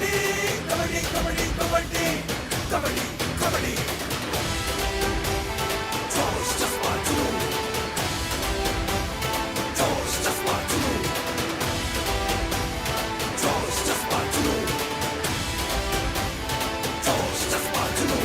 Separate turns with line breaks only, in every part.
Kabaddi, Kabaddi, Kabaddi, Kabaddi, Kabaddi. Toss just one, two. Toss just one, two. Toss just one, two. Toss just one, two.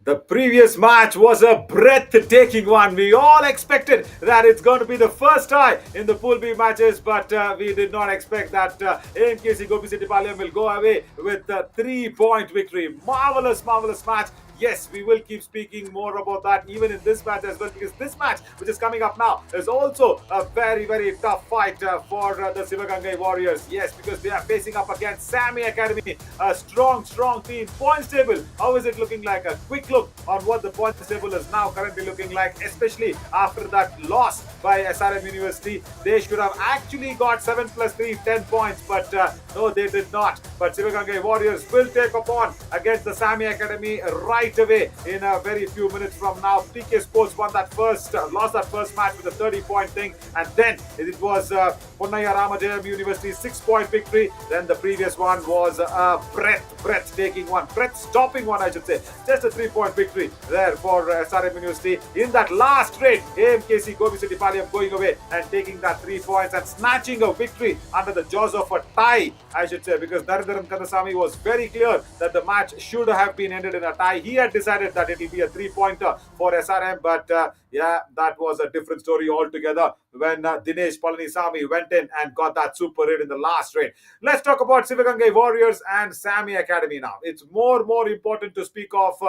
The previous match was a breathtaking one. We all expected that it's going to be the first tie in the Pool B matches, but we did not expect that MPTC Gopisettipalayam will go away with a 3-point victory. Marvelous, marvelous match. Yes, we will keep speaking more about that even in this match as well, because this match, which is coming up now, is also a very, very tough fight for the Sivagangai Warriors. Yes, because they are facing up against Sammy Academy, a strong, strong team. Points table, how is it looking like? A quick look on what the points table is now currently looking like, especially after that loss by SRM University. They should have actually got 7 plus 3, 10 points, but no, they did not. But Sivagangai Warriors will take upon against the Sammy Academy right away in a very few minutes from now. PK Sports won that lost that first match with a 30-point thing, and then it was Ponnaya Ramajayam University's 6-point victory. Then the previous one was a breathtaking one, breath-stopping one, I should say. Just a 3-point victory there for SRM University. In that last raid, AMKC Gopisettipalayam going away and taking that 3 points and snatching a victory under the jaws of a tie, I should say, because Daridharan Kandasamy was very clear that the match should have been ended in a tie. He had decided that it will be a 3-pointer for SRM, but yeah, that was a different story altogether when Dinesh Palanisamy went in and got that super raid in the last raid. Let's talk about Sivagangai Warriors and Sammy Academy now. It's more important to speak of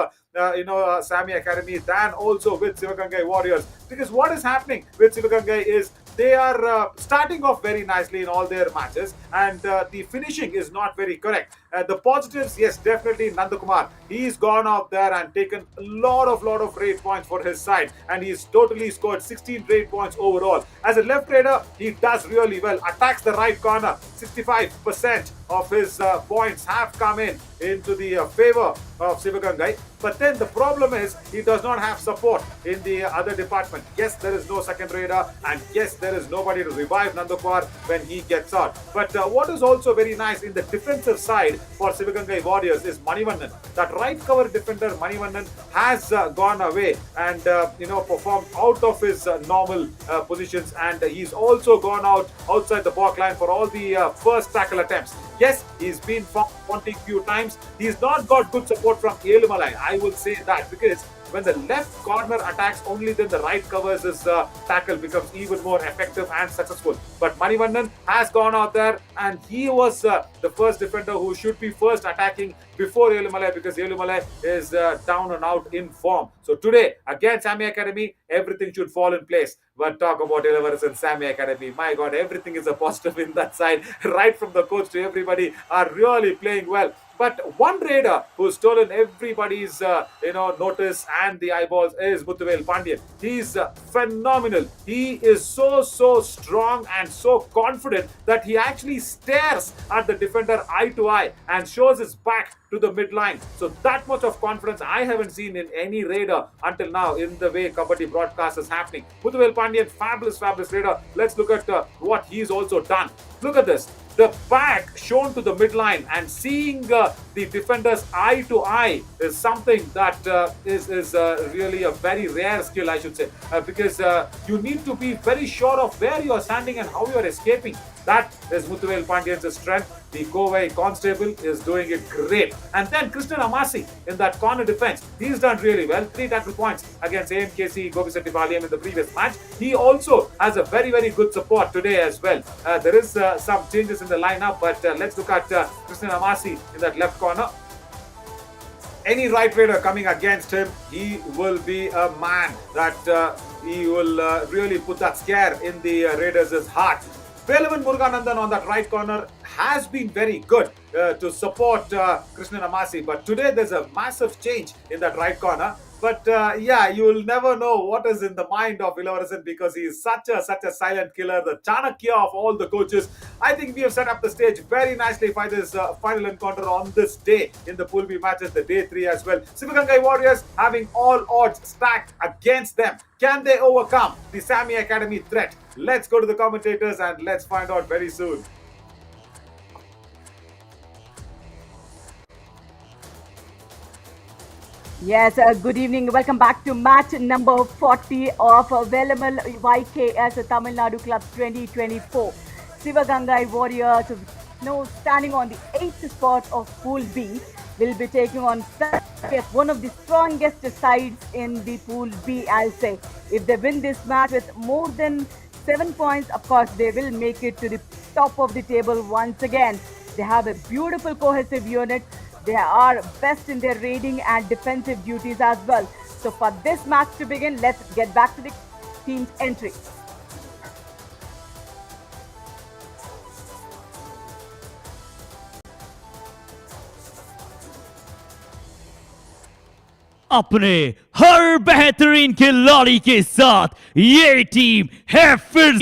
Sammy Academy than also with Sivagangai Warriors, because what is happening with Sivagangai is they are starting off very nicely in all their matches, and the finishing is not very correct. The positives, yes, definitely Nandakumar. He's gone out there and taken a lot of raid points for his side, and he's totally scored 16 raid points overall. As a left raider, he does really well. Attacks the right corner. 65% of his points have come into the favor of Sivagangai. But then the problem is he does not have support in the other department. Yes, there is no second raider, and yes, there is nobody to revive Nandakumar when he gets out. But what is also very nice in the defensive side for Sivagangai Warriors is Manivannan. That right cover defender Manivannan has gone away and performed out of his normal positions, and he's also gone outside the back line for all the first tackle attempts. Yes, he's been found wanting few times. He's not got good support from Elumalai. I will say that, because when the left corner attacks, only then the right covers his tackle becomes even more effective and successful. But Manivannan has gone out there, and he was the first defender who should be first attacking before Elumalai, because Elumalai is down and out in form. So today, against Sammy Academy, everything should fall in place. But talk about Elevaris and Sammy Academy. My God, everything is a positive in that side. Right from the coach to everybody are really playing well. But one raider who's stolen everybody's notice and the eyeballs is Muthuvel Pandian. He's phenomenal. He is so strong and so confident that he actually stares at the defender eye to eye and shows his back to the midline. So that much of confidence I haven't seen in any raider until now in the way Kabaddi broadcast is happening. Muthuvel Pandian, fabulous raider. Let's look at what he's also done. Look at this. The back shown to the midline and seeing the defender's eye to eye is something that is really a very rare skill, I should say, because you need to be very sure of where you are standing and how you are escaping. That is Muthuvel Pandian's strength. The Kovai Constable is doing it great. And then Krishnan Amasi in that corner defense. He's done really well. 3 tackle points against AMKC Gopisettipalayam in the previous match. He also has a very good support today as well. There is some changes in the lineup, but let's look at Krishnan Amasi in that left corner. Any right raider coming against him, he will be a man that he will really put that scare in the Raiders' heart. Velavan Muruganandan on that right corner has been very good to support Krishnan Amasi, but today there's a massive change in that right corner. But yeah, you will never know what is in the mind of Ilavarasan because he is such a silent killer, the Chanakya of all the coaches. I think we have set up the stage very nicely for this final encounter on this day in the Pool B matches, the day 3 as well. Sivagangai Warriors having all odds stacked against them. Can they overcome the Sami Academy threat? Let's go to the commentators and let's find out very soon.
Yes, good evening. Welcome back to match number 40 of Velamal YKS Tamil Nadu Club 2024. Sivagangai Warriors, standing on the 8th spot of Pool B, will be taking on one of the strongest sides in the Pool B, I'll say. If they win this match with more than 7 points, of course, they will make it to the top of the table once again. They have a beautiful cohesive unit. They are best in their raiding and defensive duties as well. So for this match to begin, let's get back to the team's entry.
अपने हर बेहतरीन खिलाड़ी के साथ ये team है फिर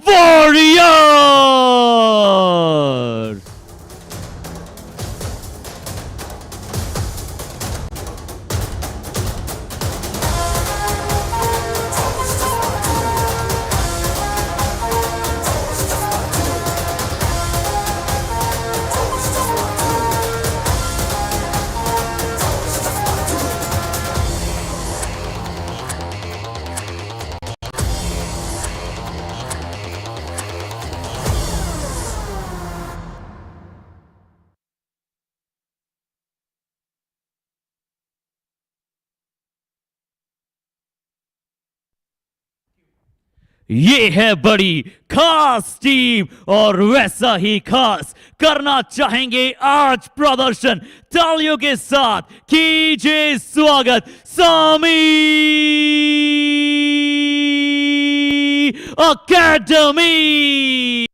warrior. ये है बड़ी खास टीम और वैसा ही खास करना चाहेंगे आज प्रदर्शन। तालियों के साथ कीजिए स्वागत सामी academy.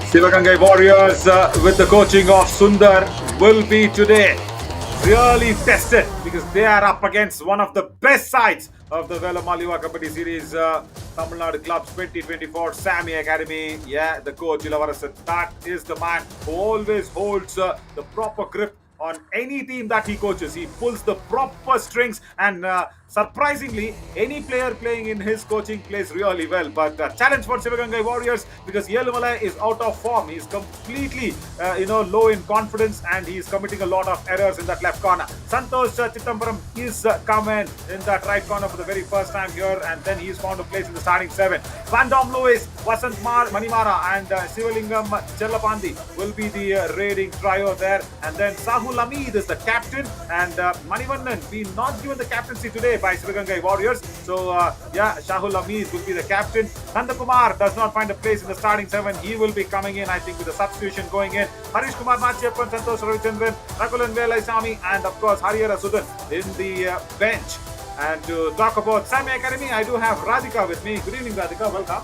Sivagangai Warriors with the coaching of Sundar will be today really tested because they are up against one of the best sides of the Velamal Kabaddi series, Tamil Nadu Clubs 2024 Sami Academy. Yeah, the coach Ilavarasan, that is the man who always holds the proper grip on any team that he coaches. He pulls the proper strings and surprisingly, any player playing in his coaching plays really well. But challenge for Sivagangai Warriors because Yelumalai is out of form. He's completely, low in confidence and he's committing a lot of errors in that left corner. Santosh Chittambaram is coming in that right corner for the very first time here, and then he's found a place in the starting 7. Van Dom Lewis, Vasant Manimara, and Sivalingam Chellapandi will be the raiding trio there. And then Sahul Hamid is the captain, and Manivannan being not given the captaincy today by Sivagangai Warriors. So, Shahul Hamid will be the captain. Nanda Kumar does not find a place in the starting 7. He will be coming in, I think, with a substitution going in. Harish Kumar Nachappan, Santosh Ravichandran, Rakulan Velaisami, and of course, Harihara Sudan in the bench. And to talk about Sami Academy, I do have Radhika with me. Good evening, Radhika. Welcome.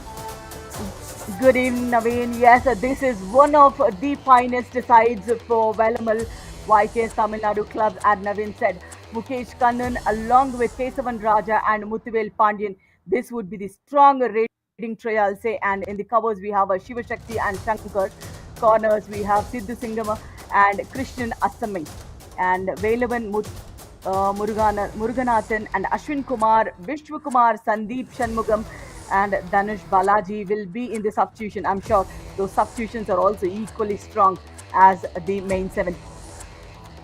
Good evening, Naveen. Yes, this is one of the finest sides for Velamal YKS Tamil Nadu clubs, as Naveen said. Mukesh Kannan along with Kesavan Raja and Muthuvel Pandyan. This would be the strong rating trio, I'll say. And in the covers, we have Shiva Shakti and Shankar. Corners, we have Siddhu Singama and Krishnan Assamai. And Velavan Muruganathan and Ashwin Kumar, Vishwa Kumar, Sandeep Shanmugam, and Dhanush Balaji will be in the substitution. I'm sure those substitutions are also equally strong as the main 7.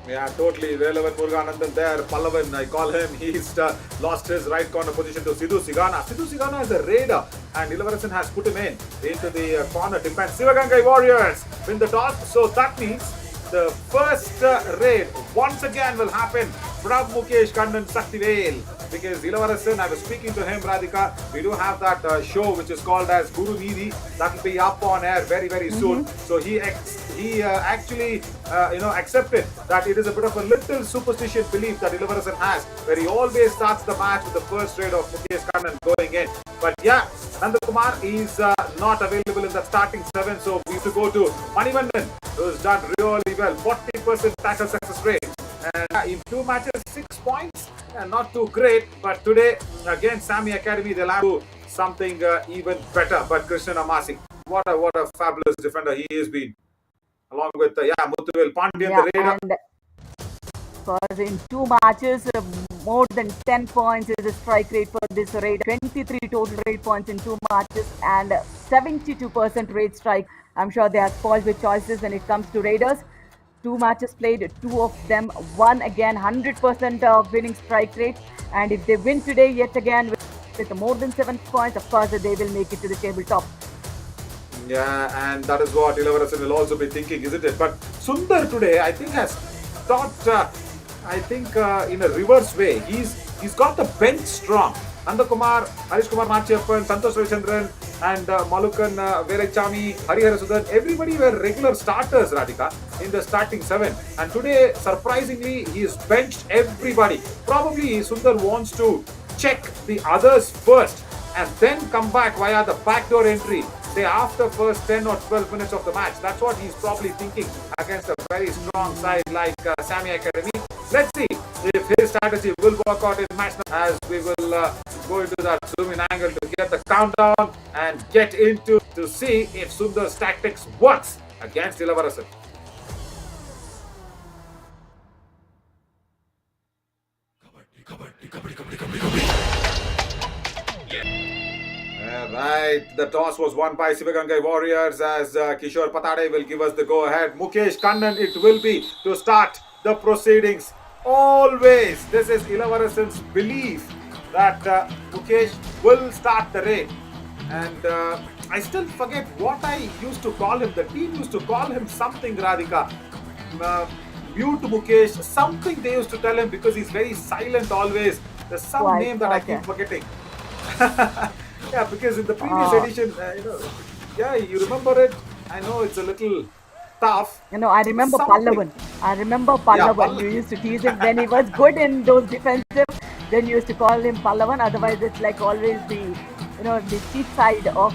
Yeah, totally. Velavan Muruganathan there. Pallavan, I call him. He's lost his right corner position to Sidhu Sigana. Sidhu Sigana is a raider, and Ilavarasan has put him into the corner defense. Sivagangai Warriors win the toss, so that means the first raid once again will happen from Mukesh Kannan Saktivel. because Ilavarasan, I was speaking to him, Radhika. We do have that show which is called as Guru Nidhi. That will be up on air very, very soon. So he actually accepted that it is a bit of a little superstitious belief that Ilavarasan has, where he always starts the match with the first raid of Mukesh Kannan going in. But yeah, Nandakumar is not available in the starting 7, so we have to go to Manivandan, who's done really well, 40% tackle success rate. And in 2 matches, 6 points, not too great. But today, again, Sami Academy, they'll have to do something even better. But Krishnan Amasi, what a fabulous defender he has been. Along with, Muthuvel Pandyan, the Raider.
And because in 2 matches, more than 10 points is the strike rate for this Raider. 23 total rate points in 2 matches and 72% rate strike. I'm sure they are spoiled with choices when it comes to Raiders. 2 matches played, 2 of them won again, 100% of winning strike rate. And if they win today yet again with more than 7 points, of course they will make it to the tabletop.
Yeah, and that is what Ilavarasan will also be thinking, isn't it? But Sundar today, I think, has thought, in a reverse way. He's got the bench strong. Nandakumar, Harish Kumar Nachappan, Santosh Ravichandran, and Malukan Verechami, Harihara Sudan, everybody were regular starters, Radhika, in the starting 7. And today, surprisingly, he has benched everybody. Probably Sundar wants to check the others first and then come back via the backdoor entry, say after first 10 or 12 minutes of the match. That's what he's probably thinking against a very strong side like Sami Academy. Let's see if his strategy will work out in match as we will go into that zoom-in angle to get the countdown and get into to see if Sundar's tactics works against Ilavarasan. Right, the toss was won by Sivagangai Warriors as Kishore Patade will give us the go-ahead. Mukesh Kannan it will be to start the proceedings. Always, this is Ilavarasan's belief that Mukesh will start the raid. And I still forget what I used to call him. The team used to call him something, Radhika. Mute Mukesh, something they used to tell him because he's very silent always. There's some name that I keep forgetting. Yeah, because in the previous edition, you remember it. I know it's a little tough.
I remember Pallavan. Yeah, you used to tease him when he was good in those defensive. Then you used to call him Pallavan. Otherwise, it's like always the cheap side of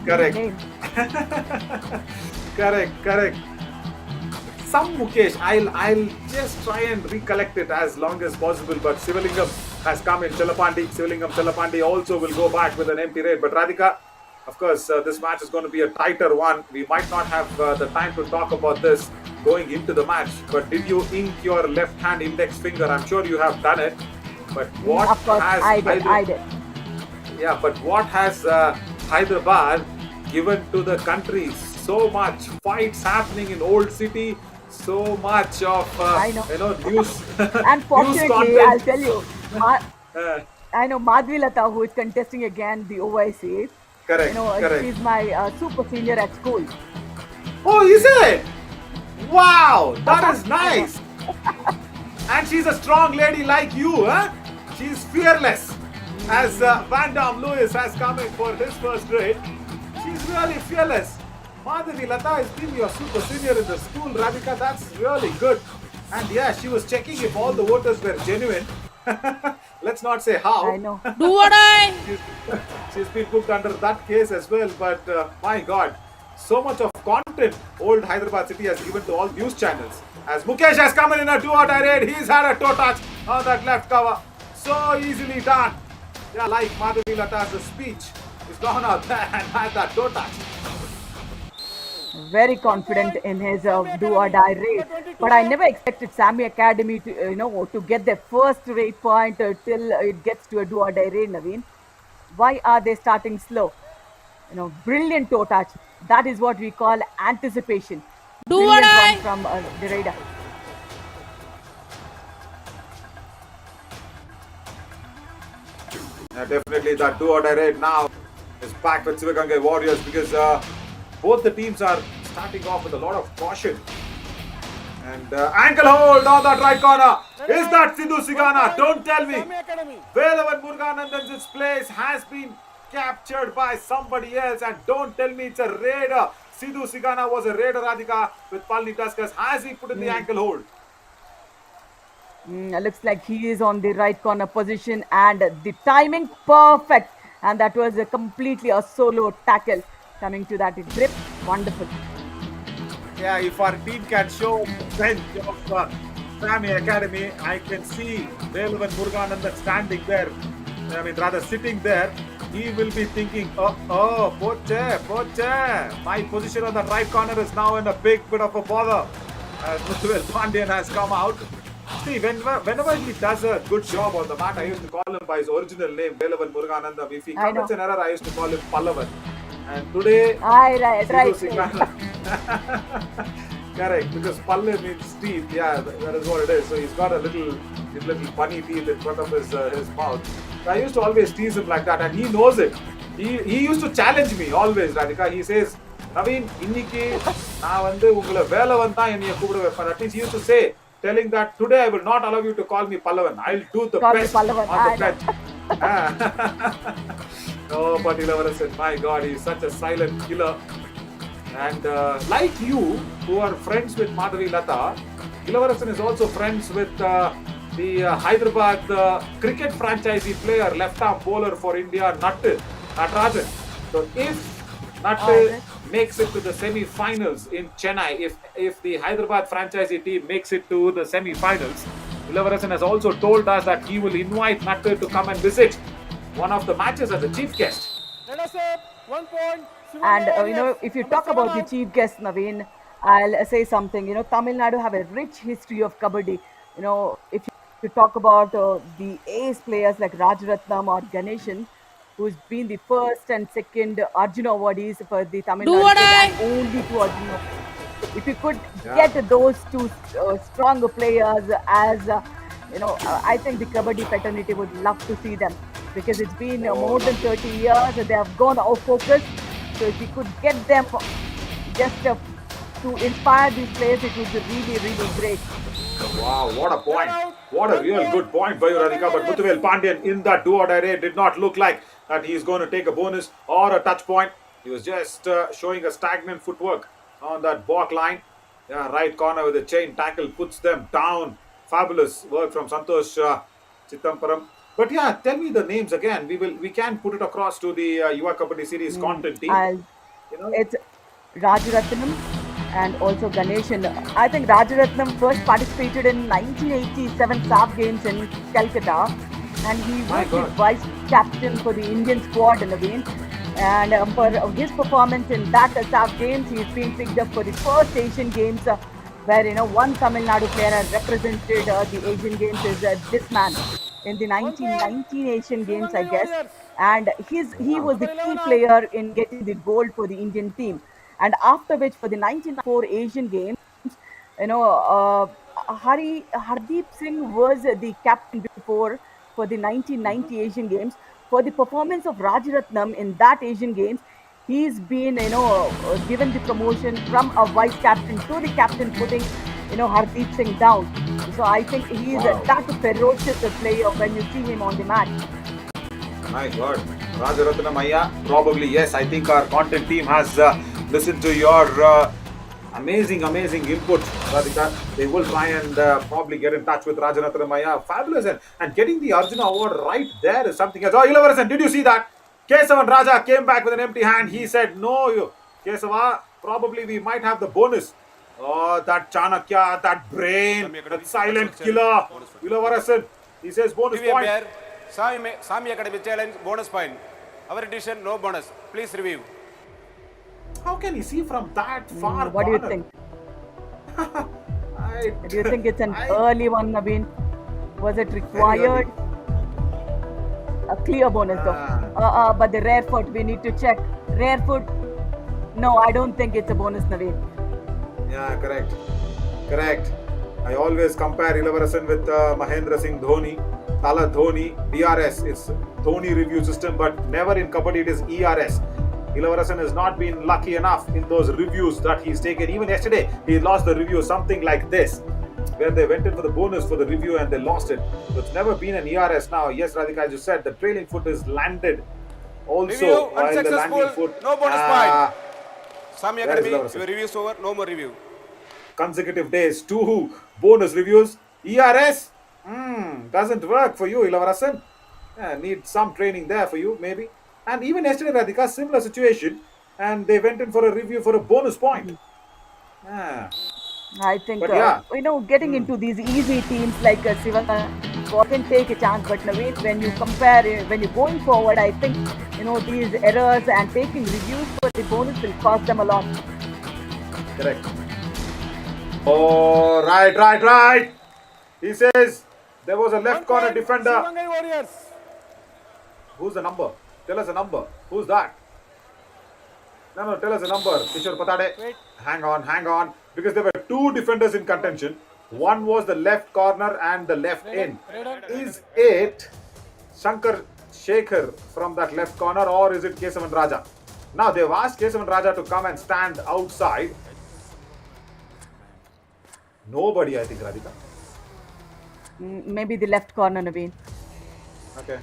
Correct.
name.
Correct. Some Mukesh, I'll just try and recollect it as long as possible. But Sivalingam has come in. Chelapandi also will go back with an empty raid. But Radhika, of course, this match is going to be a tighter one. We might not have the time to talk about this going into the match. But did you ink your left hand index finger? I'm sure you have done it. But what
of course,
has
I did.
Yeah, but what has Hyderabad given to the country? So much fights happening in Old City. So much of news.
Unfortunately, I'll tell you, I know Madhvi Lata, who is contesting again the OIC.
Correct.
She's my super senior at school.
Oh, is it? Wow, that is nice. And she's a strong lady like you, huh? She's fearless. As Van Dam Lewis has come in for his first raid, she's really fearless. Madhavi Lata has been your super senior in the school, Radhika. That's really good. And yeah, she was checking if all the voters were genuine. Let's not say how.
I know.
Do what I...
She's been booked under that case as well. But my God, so much of content old Hyderabad City has given to all news channels. As Mukesh has come in a 2-out raid, he's had a toe touch on that left cover. So easily done. Yeah, like Madhavi Lata's speech. He's gone out there and had that toe touch.
Very confident in his do or die raid. But I never expected Sami Academy to to get their first raid point till it gets to a do or die raid, Naveen. Why are they starting slow? Brilliant toe touch. That is what we call anticipation.
Do what I...
from the raider.
Definitely that do or die raid now is back with Sivagangai Warriors because both the teams are starting off with a lot of caution. And ankle hold on that right corner. Is that Sidhu Sigana? Don't tell me. Velavan Muruganandan's place has been captured by somebody else, and don't tell me it's a raider. Sidhu Sigana was a raider, Radhika, with Palni Tuskers. Has he put in the ankle hold?
Looks like he is on the right corner position, and the timing perfect. And that was completely a solo tackle. Coming to that grip, wonderful.
Yeah, if our team can show the bench of Sami Academy, I can see Velavan Muruganandan standing there. I mean, rather sitting there. He will be thinking, poche. My position on the right corner is now in a big bit of a bother. Muthuvel Pandian has come out. See, whenever he does a good job on the mat, I used to call him by his original name, Velavan Muruganandam. If he commits an error, I used to call him Pallavan. And today,
right.
Correct, because Palle means teeth. Yeah, that is what it is. So he's got a little funny teeth in front of his mouth. So I used to always tease him like that, and he knows it. He used to challenge me always, Radhika. He says, Naveen, inniki na vandu ungala Velavan thaan enniya koopiduven. At least he used to say, telling that today I will not allow you to call me Pallavan. I'll do the best on the bench. Oh, but Ilavarasan, my God, he's such a silent killer. And like you, who are friends with Madhavi Lata, Ilavarasan is also friends with the Hyderabad cricket franchisee player, left-arm bowler for India, Natarajan. So if Natt makes it to the semi-finals in Chennai, if the Hyderabad franchisee team makes it to the semi-finals, Ilavarasan has also told us that he will invite Natt to come and visit one of the matches as a chief guest.
Let us say 1 point.
And if you talk about the chief guest, Naveen, I'll say something. Tamil Nadu have a rich history of Kabaddi. If you talk about the ace players like Rajaratnam or Ganeshan, who's been the first and second Arjuna awardees for the Tamil Nadu state, and only two Arjuna. If you could get those two strong players as, I think the Kabaddi fraternity would love to see them, because it's been more than 30 years they have gone off focus. So if we could get them just to inspire these players, it would be really, really great.
Wow, what a point. What a real good point by you, Radhika. But Muthuvel Pandian in that do-or-die raid did not look like that he's going to take a bonus or a touch point. He was just showing a stagnant footwork on that balk line. Yeah, right corner with a chain tackle puts them down. Fabulous work from Santosh Chittamparam. But yeah, tell me the names again. We can put it across to the Yuva Kabaddi series content team.
It's Rajaratnam and also Ganeshan. I think Rajaratnam first participated in 1987 SAF Games in Calcutta, and he was the vice captain for the Indian squad in the game. And for his performance in that SAF Games, he's been picked up for the first Asian Games, where one Tamil Nadu player has represented the Asian Games is this man in the 1919 Asian Games, I guess. And he was the key player in getting the gold for the Indian team. And after which, for the 1994 Asian Games, Hardeep Singh was the captain before for the 1990 Asian Games. For the performance of Rajaratnam in that Asian Games, he's been, given the promotion from a vice captain to the captain, putting, Hardeep Singh down. So I think he is that ferocious player when you see him on the match.
My God, Rajaratnam Ayya, probably yes. I think our content team has listened to your amazing input, Radhika. They will try and probably get in touch with Rajaratnam Ayya. Fabulous, and getting the Arjuna award right there is something else. Oh, Ilavarasan, did you see that? Kesavan Raja came back with an empty hand. He said, no, Kesava, probably we might have the bonus. Oh, that Chanakya, that brain, that silent killer. Ilavarasan, he says bonus point.
Sami Academy challenge, bonus point. Our edition, no bonus. Please review.
How can he see from that far?
What do you think? Do you think it's an early one, Naveen? Was it required? A clear bonus though. But the rare foot, we need to check. Rare foot? No, I don't think it's a bonus, Naveen.
Yeah, correct. I always compare Ilavarasan with Mahendra Singh Dhoni, Tala Dhoni, DRS. It's Dhoni review system, but never in Kabaddi it is ERS. Ilavarasan has not been lucky enough in those reviews that he's taken. Even yesterday, he lost the review, something like this, where they went in for the bonus for the review and they lost it. So it's never been an ERS now. Yes, Radhika, as you said, the trailing foot is landed. Also,
Review
while the landing
unsuccessful.
foot.
No bonus point. Sami
Where is
Academy,
Ilavarasan?
your review's over. No more review.
Consecutive days, 2 bonus reviews. ERS doesn't work for you, Ilavarasan. Need some training there for you, maybe. And even yesterday, Radhika, similar situation, and they went in for a review for a bonus point.
I think,
But yeah.
Getting into these easy teams like Sivaganga can take a chance. But Naveen, when you compare, when you're going forward, I think, these errors and taking reviews for the bonus will cost them a lot.
Correct. Oh, right. He says there was a left corner defender.
Sivangai Warriors.
Who's the number? Tell us a number. Who's that? No, tell us a number. Kishore Patade.
Wait.
Hang on. Because there were 2 defenders in contention. One was the left corner and the left end. Is it Shankar Shekhar from that left corner, or is it Kesavan Raja? Now they've asked Kesavan Raja to come and stand outside. Nobody, I think, Radhika.
Maybe the left corner, Naveen.
Okay.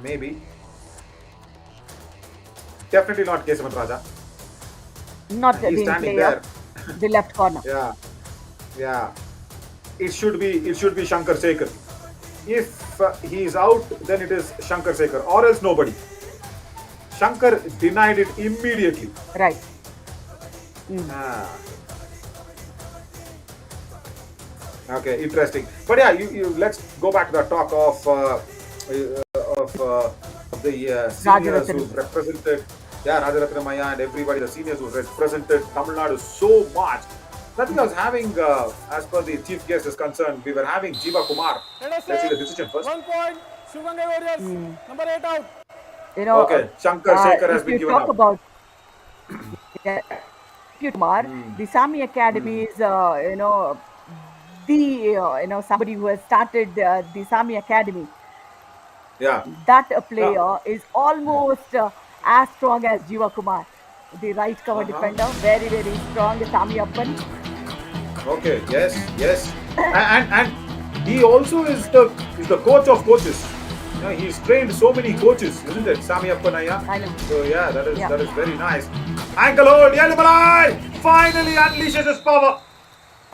Maybe. Definitely not Kesavan Raja.
Not
He's
the
standing
player,
there.
the left corner.
Yeah. It should be Shankar Shekhar. If he is out, then it is Shankar Shekhar, or else nobody. Shankar denied it immediately.
Right.
Okay, interesting. But yeah, you let's go back to the talk of the seniors who represented, Rajaratnamaya and everybody, the seniors who represented Tamil Nadu so much. Nothing I was having, as per the chief guest is concerned, we were having Jiva Kumar. Let's see the decision first.
1 point. Sivangai Warriors. Number 8 out.
Okay, Shankar Shekhar has been given up.
If you talk about Kumar, the Sami Academy is, somebody who has started the Sami Academy.
Yeah.
That player is almost as strong as Jiva Kumar, the right cover defender. Very, very strong, Sami Appan.
Okay, yes. and he also is the coach of coaches. He's trained so many coaches, isn't it? Sami Appanaya.
I know.
So yeah, that is very nice. Ankle hold, Yelimalai finally unleashes his power.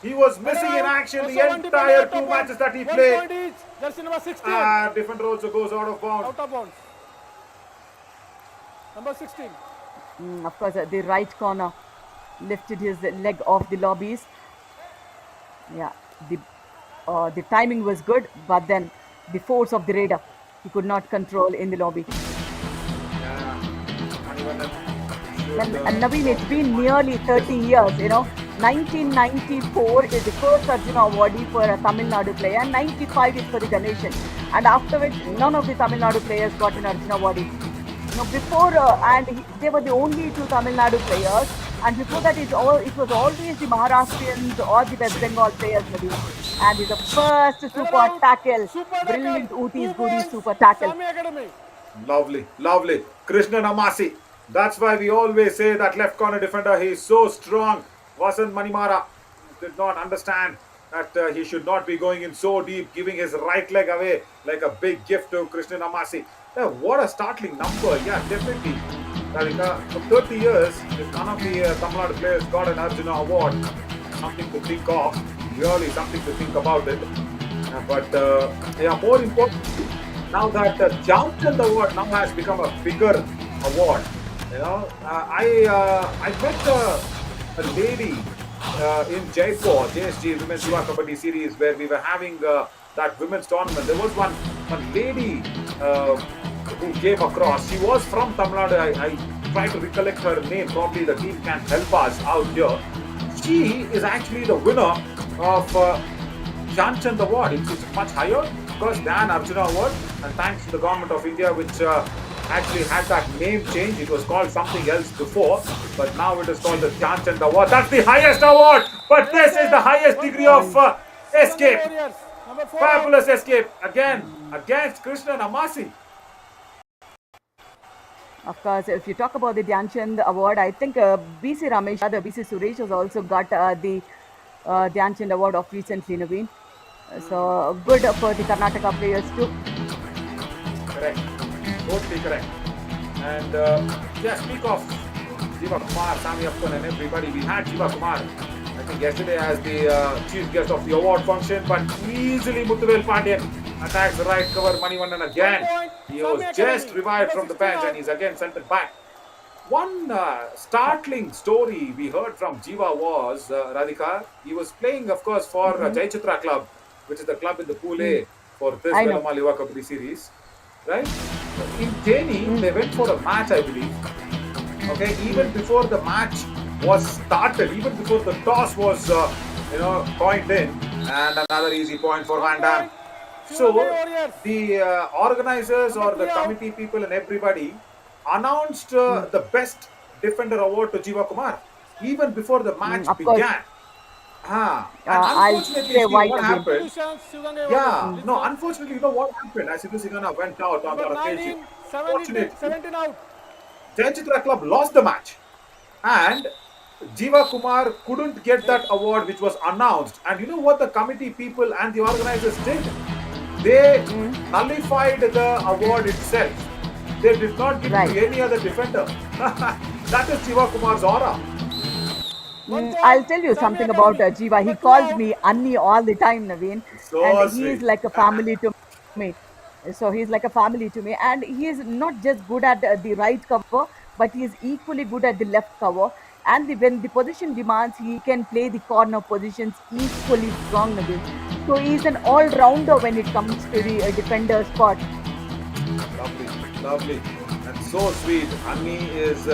He was missing in action the entire 2 matches that he played.
1 point each. Jersey number 16.
Defender also goes out of bounds.
Out of bounds. Number 16.
Of course, the right corner lifted his leg off the lobbies. Yeah, the timing was good, but then the force of the raider he could not control in the lobby. And Naveen, it's been nearly 30 years, 1994 is the first Arjuna awardee for a Tamil Nadu player, and 95 is for the Ganeshan. And after which, none of the Tamil Nadu players got an Arjuna awardee. They were the only 2 Tamil Nadu players. And before that, it was always the Maharashtrians or the West Bengal players, Naveen. And it's the first super tackle. Brilliant Uti's Goody super tackle.
Lovely. Krishnan Amasi. That's why we always say that left corner defender, he is so strong. Vasant Manimara did not understand that he should not be going in so deep, giving his right leg away like a big gift to Krishnan Amasi. What a startling number. Yeah, definitely. For 30 years, if none of the Tamil Nadu players got an Arjuna award, something to think of. Really something to think about it. More importantly, now that the Jamchand Award now has become a bigger award. I met a lady in Jaipur, JSG Women's Yuva Kabaddi Series, where we were having that women's tournament. There was one lady who came across. She was from Tamil Nadu. I try to recollect her name. Probably the team can help us out here. She is actually the winner of Jamchand Award. It's much higher, of course, than Arjuna Award. And thanks to the government of India, which actually had that name change. It was called something else before, but now it is called the Jamchand Award. That's the highest award, but this is the highest degree of escape. Fabulous escape again against Krishnan Amasi.
Of course, if you talk about the Dhyanchand Award, I think BC Ramesh, the BC Suresh has also got the Dhyanchand Award of recently, Naveen. So good for the Karnataka players too.
Correct. Totally correct. And yeah, speak of Jiva Kumar, Sami Appan and everybody, we had Jiva Kumar, I think yesterday as the chief guest of the award function, but easily Muthuvel Pandyan attacks the right cover, Manivannan again. He was just revived from the bench and he's again sent it back. One startling story we heard from Jiva was, Radhika, he was playing, of course, for Jaichitra Club, which is the club in the Pool A for this
I know.
Velama Liva Kabaddi series, right? In Jeni, they went for a match, I believe. Okay, even before the match was started, even before the toss was, coined in, and another easy point for Van Dam. So the organizers or the committee people and everybody announced the best defender award to Jiva Kumar even before the match
Of course,
began. And
I'll
unfortunately,
say
Steve,
why
what
again.
happened? Yeah, no, unfortunately, you know what happened? As Sidhu Sigana went out on that occasion, fortunately,
17 out.
Jayachitra Club lost the match. And Jiva Kumar couldn't get that award which was announced. And you know what the committee people and the organizers did? They nullified the award itself. They did not give it
Right.
to any other defender. That is Jiva Kumar's aura.
I'll tell you something about Jiva. He calls me Anni all the time, Naveen, and
So
he is
sweet.
like a family to me. So he's like a family to me, and he is not just good at the right cover, but he is equally good at the left cover. And when the position demands, he can play the corner positions equally strong, Naveen. So he's an all-rounder when it comes to the defender spot.
Lovely, lovely, and so sweet. Anni is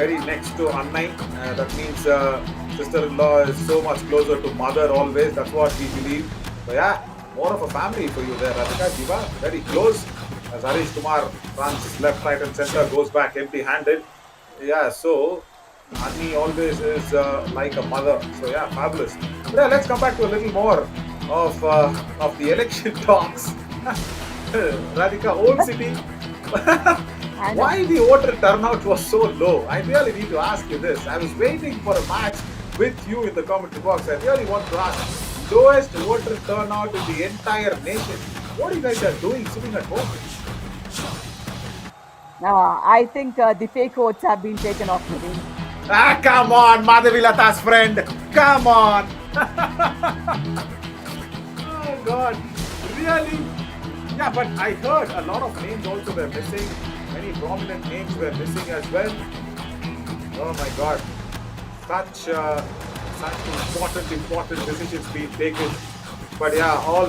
very next to Annai. That means sister-in-law is so much closer to mother always. That's what we believe. So yeah, more of a family for you there, Radhika. Jiva, very close. As Harish Kumar runs left, right, and center, goes back empty-handed. Yeah, so Anni always is like a mother. So yeah, fabulous. But yeah, let's come back to a little more of the election talks. Radhika, old city.
And
Why the voter turnout was so low? I really need to ask you this. I was waiting for a match with you in the commentary box. I really want to ask. Lowest voter turnout in the entire nation. What you guys are doing sitting at home?
I think the fake votes have been taken off, Naveen.
Come on, Madhavilata's friend. Come on. Oh, God. Really? Yeah, but I heard a lot of names also were missing. Many prominent names were missing as well. Oh my God. Such important decisions being taken. But yeah, all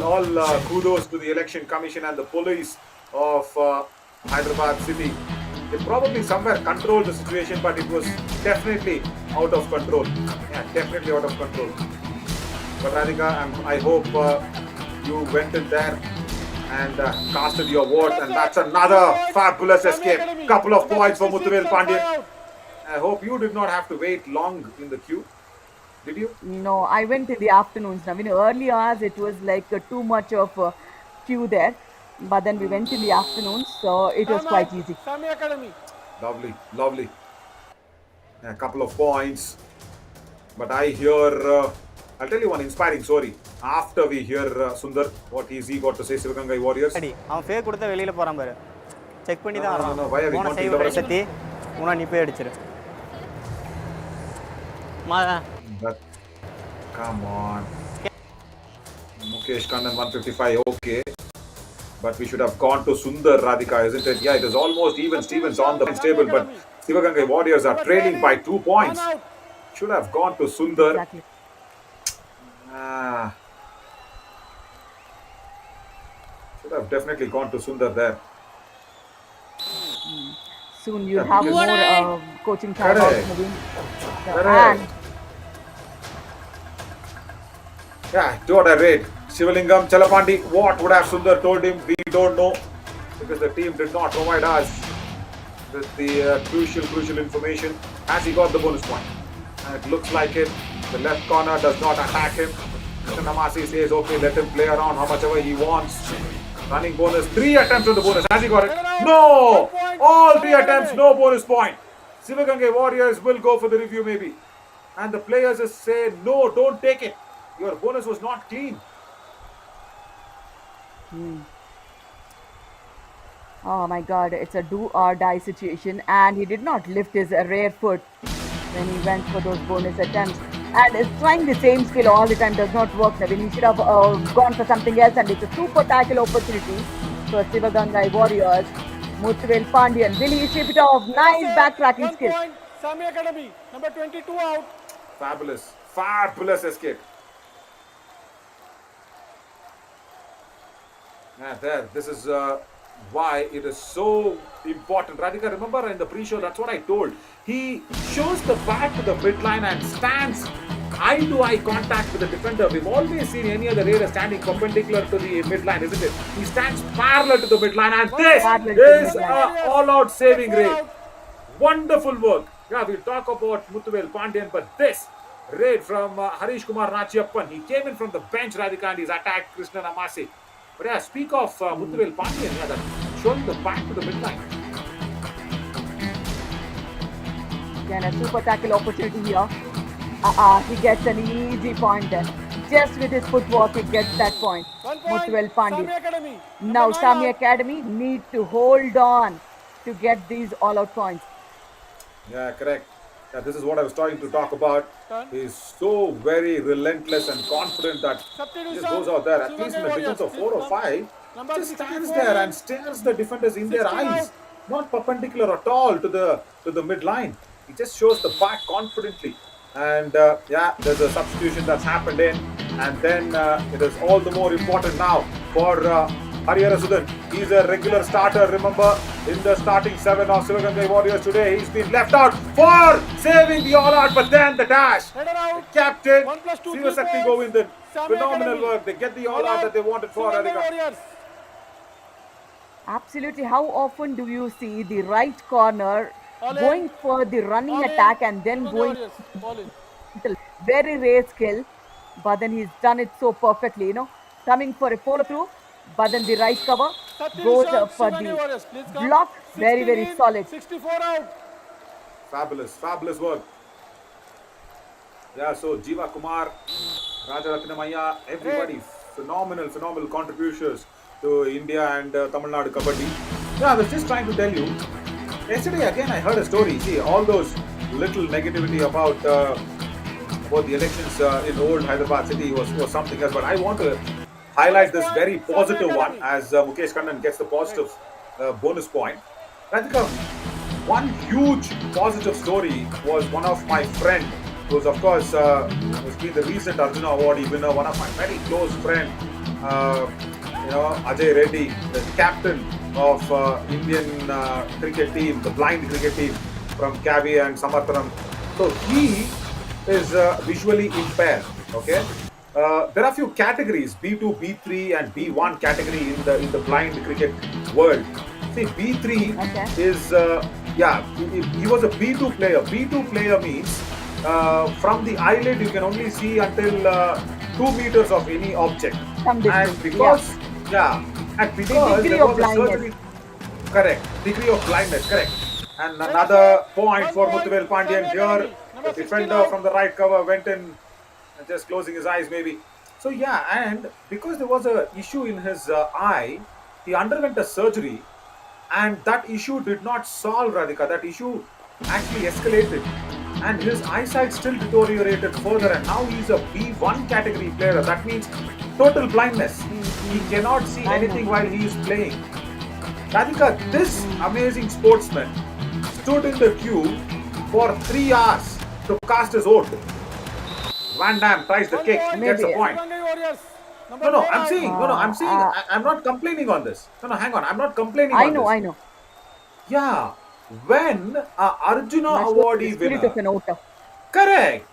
kudos to the election commission and the police of Hyderabad city. They probably somewhere controlled the situation, but it was definitely out of control. Yeah, definitely out of control. But Radhika, I hope you went in there and casted your vote, and that's another fabulous escape. Couple of points for Muthuvel Pandyan. I hope you did not have to wait long in the queue. Did you?
No, I went in the afternoons. I mean, early hours it was like too much of a queue there, but then we went in the afternoons, so it was quite easy.
Sami Academy.
Lovely, lovely. A couple of points. But I hear, I'll tell you one inspiring story. After we hear Sundar, what is he got to say, Sivagangai Warriors?
அடி அவன் fake கொடுத்த வெளியில் போகிறான் பாரு check பண்ணி தான்
No, why are we
வரான் போன
not
செய்வ
elaborating?
சத்தி உனா நீ போய் அடிச்சிரு
But, come on. Mukesh Kannan 155, okay. But we should have gone to Sundar, Radhika, isn't it? Yeah, it is almost even. Stevens on the points table, but Sivagangai Warriors are trailing by 2 points. Should have gone to Sundar.
Exactly.
Should have definitely gone to Sundar there.
Soon you'll have
because-
more coaching time out,
Correct.
Naveen.
Correct.
And
Yeah, to what I read. Shivalingam, Chalapandi, what would have Sundar told him? We don't know. Because the team did not provide us with the crucial information as he got the bonus point. And it looks like it. The left corner does not attack him. Mr. Namasi says, okay, let him play around how much ever he wants. Running bonus, 3 attempts on the bonus. Has he got it? No! All three attempts, no bonus point. Sivagangai Warriors will go for the review maybe. And the players just say, no, don't take it. Your bonus was not clean.
Oh my god, it's a do or die situation, and he did not lift his rear foot when he went for those bonus attempts. And is trying the same skill all the time does not work. Navin, he should have gone for something else, and it's a super tackle opportunity for Sivagangai Warriors. Muthuvel Pandian, will he shape it off? Nice backtracking
1
skill.
point, Sami Academy, number 22 out.
Fabulous, fabulous escape. Yeah, this is why it is so important. Radhika, remember in the pre-show, that's what I told. He shows the back to the midline and stands eye-to-eye contact with the defender. We've always seen any other raider standing perpendicular to the midline, isn't it? He stands parallel to the midline, and this is an all-out saving raid. Wonderful work. Yeah, we'll talk about Muthuvel Pandian, but this raid from Harish Kumar Nachiyappan. He came in from the bench, Radhika, and he's attacked Krishnan Amase. But yeah, speak of Muthuvel Pandian, yeah, that's showing the back to the midline.
Again, a super tackle opportunity here. He gets an easy point there. Just with his footwork, he gets that point.
1 point,
Muthuvel
Sami
Pandit.
Academy.
Now,
number 9
Sami
out.
Academy need to hold on to get these all-out points.
Yeah, correct. Yeah, this is what I was trying to talk about.
Done.
He's so very relentless and confident that he just goes out there, at least in the difference of 4 or 5,
Number
just stands
64
there and stares the defenders in their
60
eyes.
out.
Not perpendicular at all to the midline. He just shows the back confidently. And yeah, there's a substitution that's happened in. And then it is all the more important now for Harihara Sudan. He's a regular starter, remember, in the starting 7 of Sivagangai Warriors today. He's been left out for saving the all-out, but then the dash.
Header out.
Captain
1 plus 2, 3
Sivasakti
points.
Govindan.
Sami
Phenomenal
Academy.
work. They get the all-out that they wanted for
Sivagangai
Radhika.
Warriors.
Absolutely. How often do you see the right corner
All in.
going for the running
All in.
attack and then
Sivagangai
going
Warriors. All in.
very rare skill, but then he's done it so perfectly, coming for a follow-through, but then the right cover
Sati
goes
Rishad,
for
Sivagangai Warriors.
the
Please come.
block. Very,
16
very
in,
solid.
64 out.
Fabulous, fabulous work. Yeah, so Jiva Kumar, Rajaratnamaya, everybody, phenomenal contributions to India and Tamil Nadu Kabaddi. Yeah, I was just trying to tell you, yesterday again I heard a story. See, all those little negativity about the elections in old Hyderabad city was something else, but I want to highlight this very positive one as Mukesh Kannan gets the positive bonus point. Radhika, one huge positive story was one of my friend, who's of course has been the recent Arjuna Awardee winner, one of my very close friend, Ajay Reddy, the captain of Indian cricket team, the blind cricket team from Kavi and Samarthanam. So he is visually impaired. Okay, there are few categories: B2, B3, and B1 category in the blind cricket world. See, B3 is he was a B2 player. B2 player means from the eyelid you can only see until 2 meters of any object. And because and because there was a surgery, correct, degree of blindness, correct. And another point for Muthuvel Pandian here. The defender from the right cover went in and just closing his eyes maybe. So yeah, and because there was a issue in his eye, he underwent a surgery, and that issue did not solve, Radhika. That issue actually escalated, and his eyesight still deteriorated further, and now he's a B1 category player. That means total blindness. He cannot see anything while he is playing. Radhika, this amazing sportsman stood in the queue for 3 hours to cast his vote. Van Dam tries the kick, gets a point. No, I'm saying, I'm not complaining on this. No, hang on, I'm not complaining on this.
I know.
Yeah, when a Arjuna Awardee winner, correct,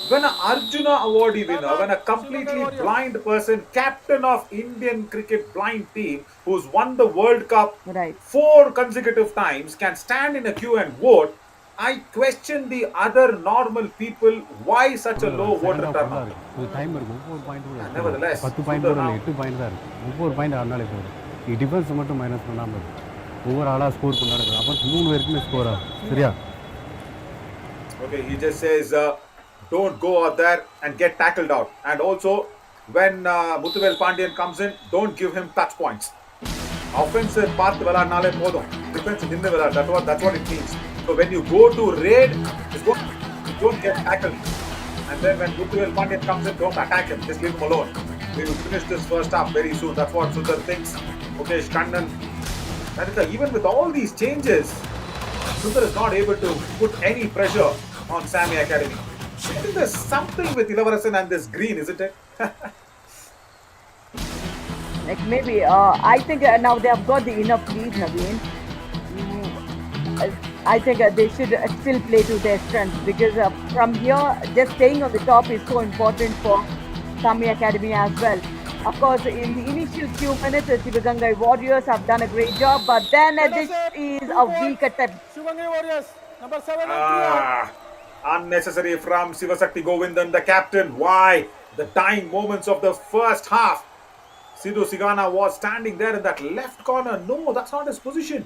when an Arjuna Awardee winner, when a completely blind person, captain of Indian cricket blind team, who's won the World Cup 4 consecutive times, can stand in a queue and vote, I question the other normal people why such a low voter turnout. Nevertheless,
ஒவ்வொரு ஆளாக score பண்ண நடக்குது. அப்போ 3 பேருக்குமே ஸ்கோரா சரியா?
Okay, he just says, don't go out there and get tackled out. And also, when Muthuvel Pandian comes in, don't give him touch points. Offense பார்த்து விளையாடினாலே போதும். Defense நின்று விளையாடு. That's what it means. So when you go to raid, you don't get tackled. And then when Muthuvel Pandian comes in, don't attack him. Just leave him alone. We will finish this first half very soon. That's what Sundar thinks. Mukesh Kannan. Even with all these changes, Sundar is not able to put any pressure on Sammy Academy. I think there's something with Ilavarasan and this green, isn't it?
Like maybe, I think now they have got the enough lead, Naveen. I think they should still play to their strengths, because from here, just staying on the top is so important for Sami Academy as well. Of course, in the initial few minutes, the Sivagangai Warriors have done a great job, but then this is a weak attempt.
Sivagangai Warriors, number 7 and 3 out.
Unnecessary from Sivasakti Govindan, the captain. Why? The dying moments of the first half. Sidhu Sigana was standing there in that left corner. No, that's not his position.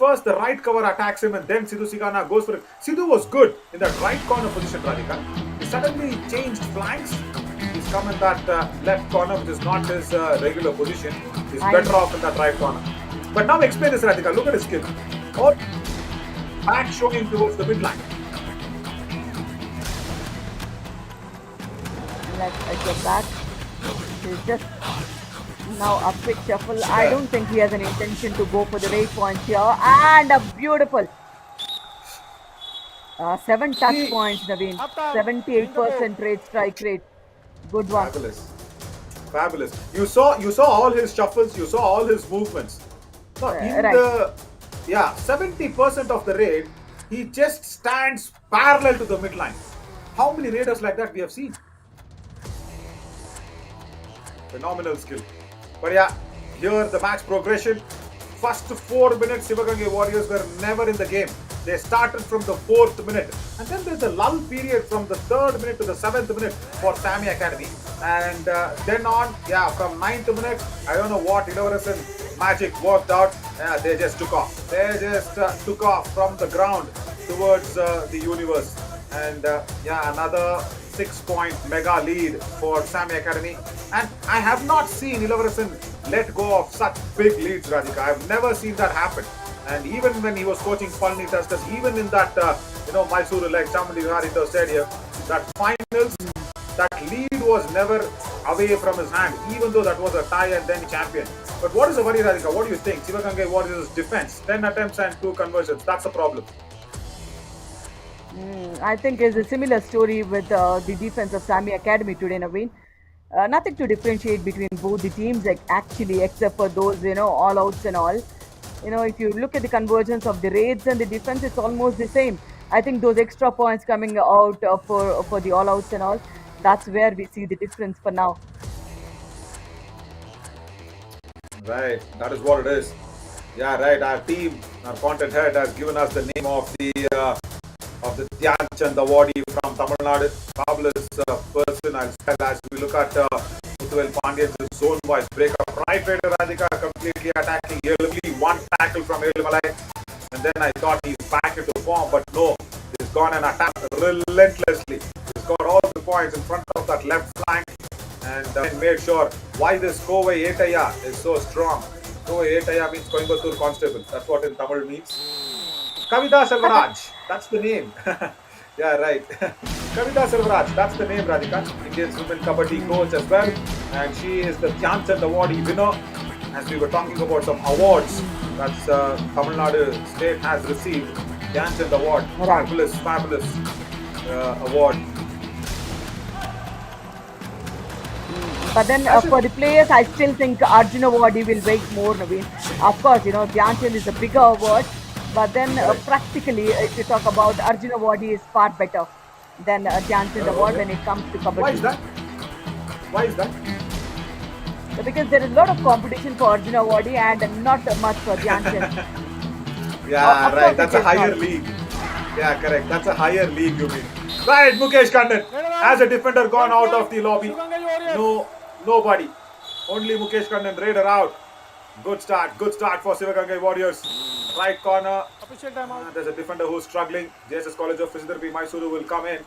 First, the right cover attacks him, and then Sidhu Sigana goes for it. Sidhu was good in that right corner position, Radhika. He suddenly changed flanks. He's come in that left corner, which is not his regular position. He's better off in that right corner. But now explain this, Radhika. Look at his skill. All back showing towards the midline.
Let's get back. He's just now a quick shuffle. I don't think he has an intention to go for the raid points here. And a beautiful 7 touch points, Naveen. 78% raid strike rate. Good one.
Fabulous. You saw all his shuffles. You saw all his movements. So right. 70% of the raid, he just stands parallel to the midline. How many raiders like that we have seen? Phenomenal skill. But yeah, here the match progression. First 4 minutes, Sivagangai Warriors were never in the game. They started from the 4th minute. And then there's a lull period from the 3rd minute to the 7th minute for Sammy Academy. And then on, from 9th minute, I don't know what Ilavarasan magic worked out. They just took off. They just took off from the ground towards the universe. And another 6-point mega lead for Sammy Academy. And I have not seen Ilavarasan let go of such big leads, Radhika. I've never seen that happen. And even when he was coaching Palni Tuskers, even in that, Mysuru like Chamundi Harito Stadium, that finals, that lead was never away from his hand, even though that was a tie and then champion. But what is the worry, Radhika? What do you think? Sivagangai Warriors' defense, 10 attempts and 2 conversions. That's a problem.
I think it's a similar story with the defense of Sami Academy today, Naveen. Nothing to differentiate between both the teams, like actually, except for those, all outs and all. If you look at the convergence of the raids and the defense, it's almost the same. I think those extra points coming out for the all outs and all, that's where we see the difference for now.
Right, that is what it is. Yeah, right. Our team, our content head, has given us the name of the Dhyan Chand Awardee from Tamil Nadu. Fabulous person. As we look at Muthuvel Pandian's zone-wise breakup, right Raider Radhika completely attacking Elumalai, 1 tackle from Elumalai, and then I thought he's back into form, but no, he's gone and attacked relentlessly. He's got all the points in front of that left flank, and made sure why this Kovai Etaya is so strong. Kovai Etaya means Coimbatore Constable. That's what in Tamil means. Kavita Selvaraj, that's the name. Yeah, right. Kavita Selvaraj, that's the name, Radhika. Indian women Kabaddi coach as well. And she is the Dhyan Chand Awardee winner. As we were talking about some awards that Tamil Nadu state has received. Dhyan Chand Award. Fabulous award.
But then for the players, I still think Arjun Awardee will weigh more, Naveen. Of course, Dhyan Chand is a bigger award. But then practically, if you talk about Arjun Awardee is far better than Dhyan Chand Award when it comes to Kabaddi.
Why is that?
Because there is a lot of competition for Arjun Awardee and not much for Dhyan Chand.
Yeah, right. That's a higher league. Yeah, correct. That's a higher league, you mean. Right, Mukesh Kannan. Has a defender gone out of the lobby? No, nobody. Only Mukesh Kannan, Raider out. Good start for Sivagangai Warriors. Right corner.
Official timeout.
There's a defender who's struggling. JSS College of Physiotherapy, Mysuru will come in.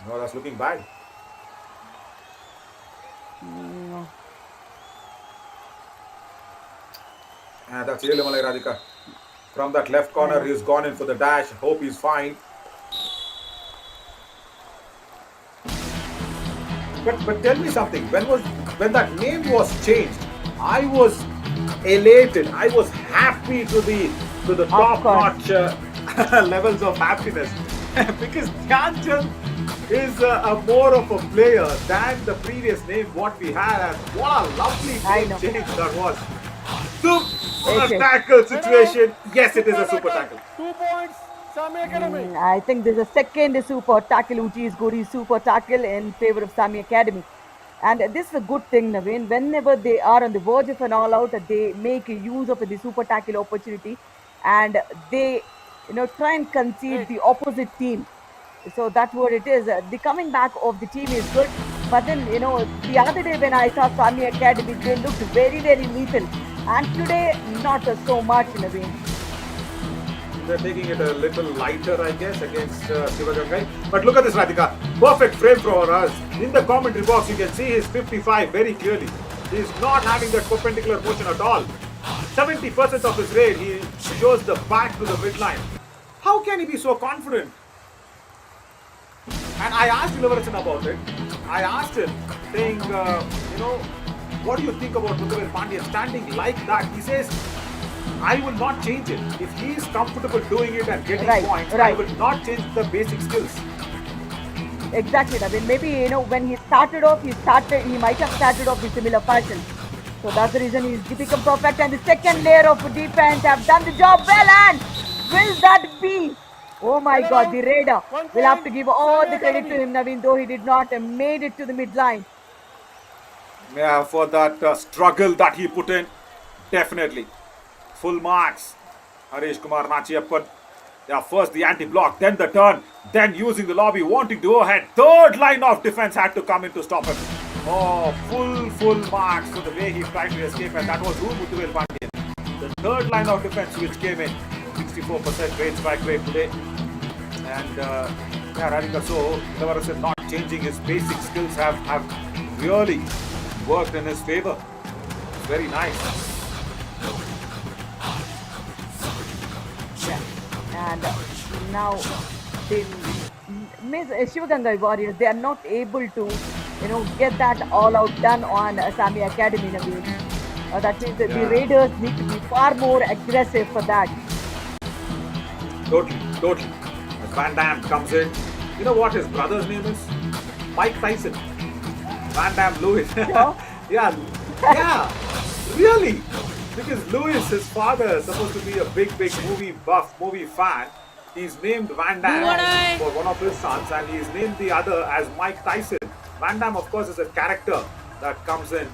No, that's looking bad. And that's Yelimalai Radhika. From that left corner, he's gone in for the dash. Hope he's fine. But tell me something. When that name was changed, I was elated. I was happy to the top notch levels of happiness because Dhyan Chand is a more of a player than the previous name what we had, and what a lovely change that was. Super tackle situation. Yes, it is a super tackle.
2 points, Sami Academy.
I think there's a second super tackle, which is Gori super tackle in favor of Sami Academy. And this is a good thing, Naveen. Whenever they are on the verge of an all-out, they make use of the super tackle opportunity, and they, try and concede the opposite team. So that's what it is. The coming back of the team is good, but then the other day when I saw Sami Academy, they looked very, very lethal, and today not so much, Naveen.
They're taking it a little lighter, I guess, against Sivagangai. But look at this, Radhika. Perfect frame for us. In the commentary box, you can see his 55 very clearly. He's not having that perpendicular motion at all. 70% of his raid, he shows the back to the midline. How can he be so confident? And I asked Ilavarachan about it. I asked him, saying, what do you think about Muthuvel Pandyan standing like that? He says, I will not change it. If he is comfortable doing it and getting points, I will not change the basic skills.
Exactly. I mean, maybe, when he started off, he might have started off in similar fashion. So that's the reason he's become perfect. And the second layer of defense have done the job well. And will that be? Oh my God, the Raider. We'll have to give all the credit to him, Naveen, though he did not made it to the midline.
Yeah, for that struggle that he put in, definitely. Full marks. Harish Kumar Nachiyappan. Yeah, first the anti-block, then the turn, then using the lobby, wanting to go ahead. Third line of defense had to come in to stop him. Oh, full marks for the way he tried to escape, and that was Muthuvel Pandyan. The third line of defense which came in. 64% rate strike rate today. And Radhika, so Ilavarachan not changing his basic skills have really worked in his favor. It's very nice.
And now the Sivagangai Warriors, they are not able to, get that all out done on Sami Academy, Naveen. That means that the Raiders need to be far more aggressive for that.
Totally. As Van Damme comes in, you know what his brother's name is? Mike Tyson. Van Damme Lewis. Yeah, really. Because Lewis, his father, is supposed to be a big movie buff, movie fan. He's named Van Damme for one of his sons, and he's named the other as Mike Tyson. Van Damme, of course, is a character that comes in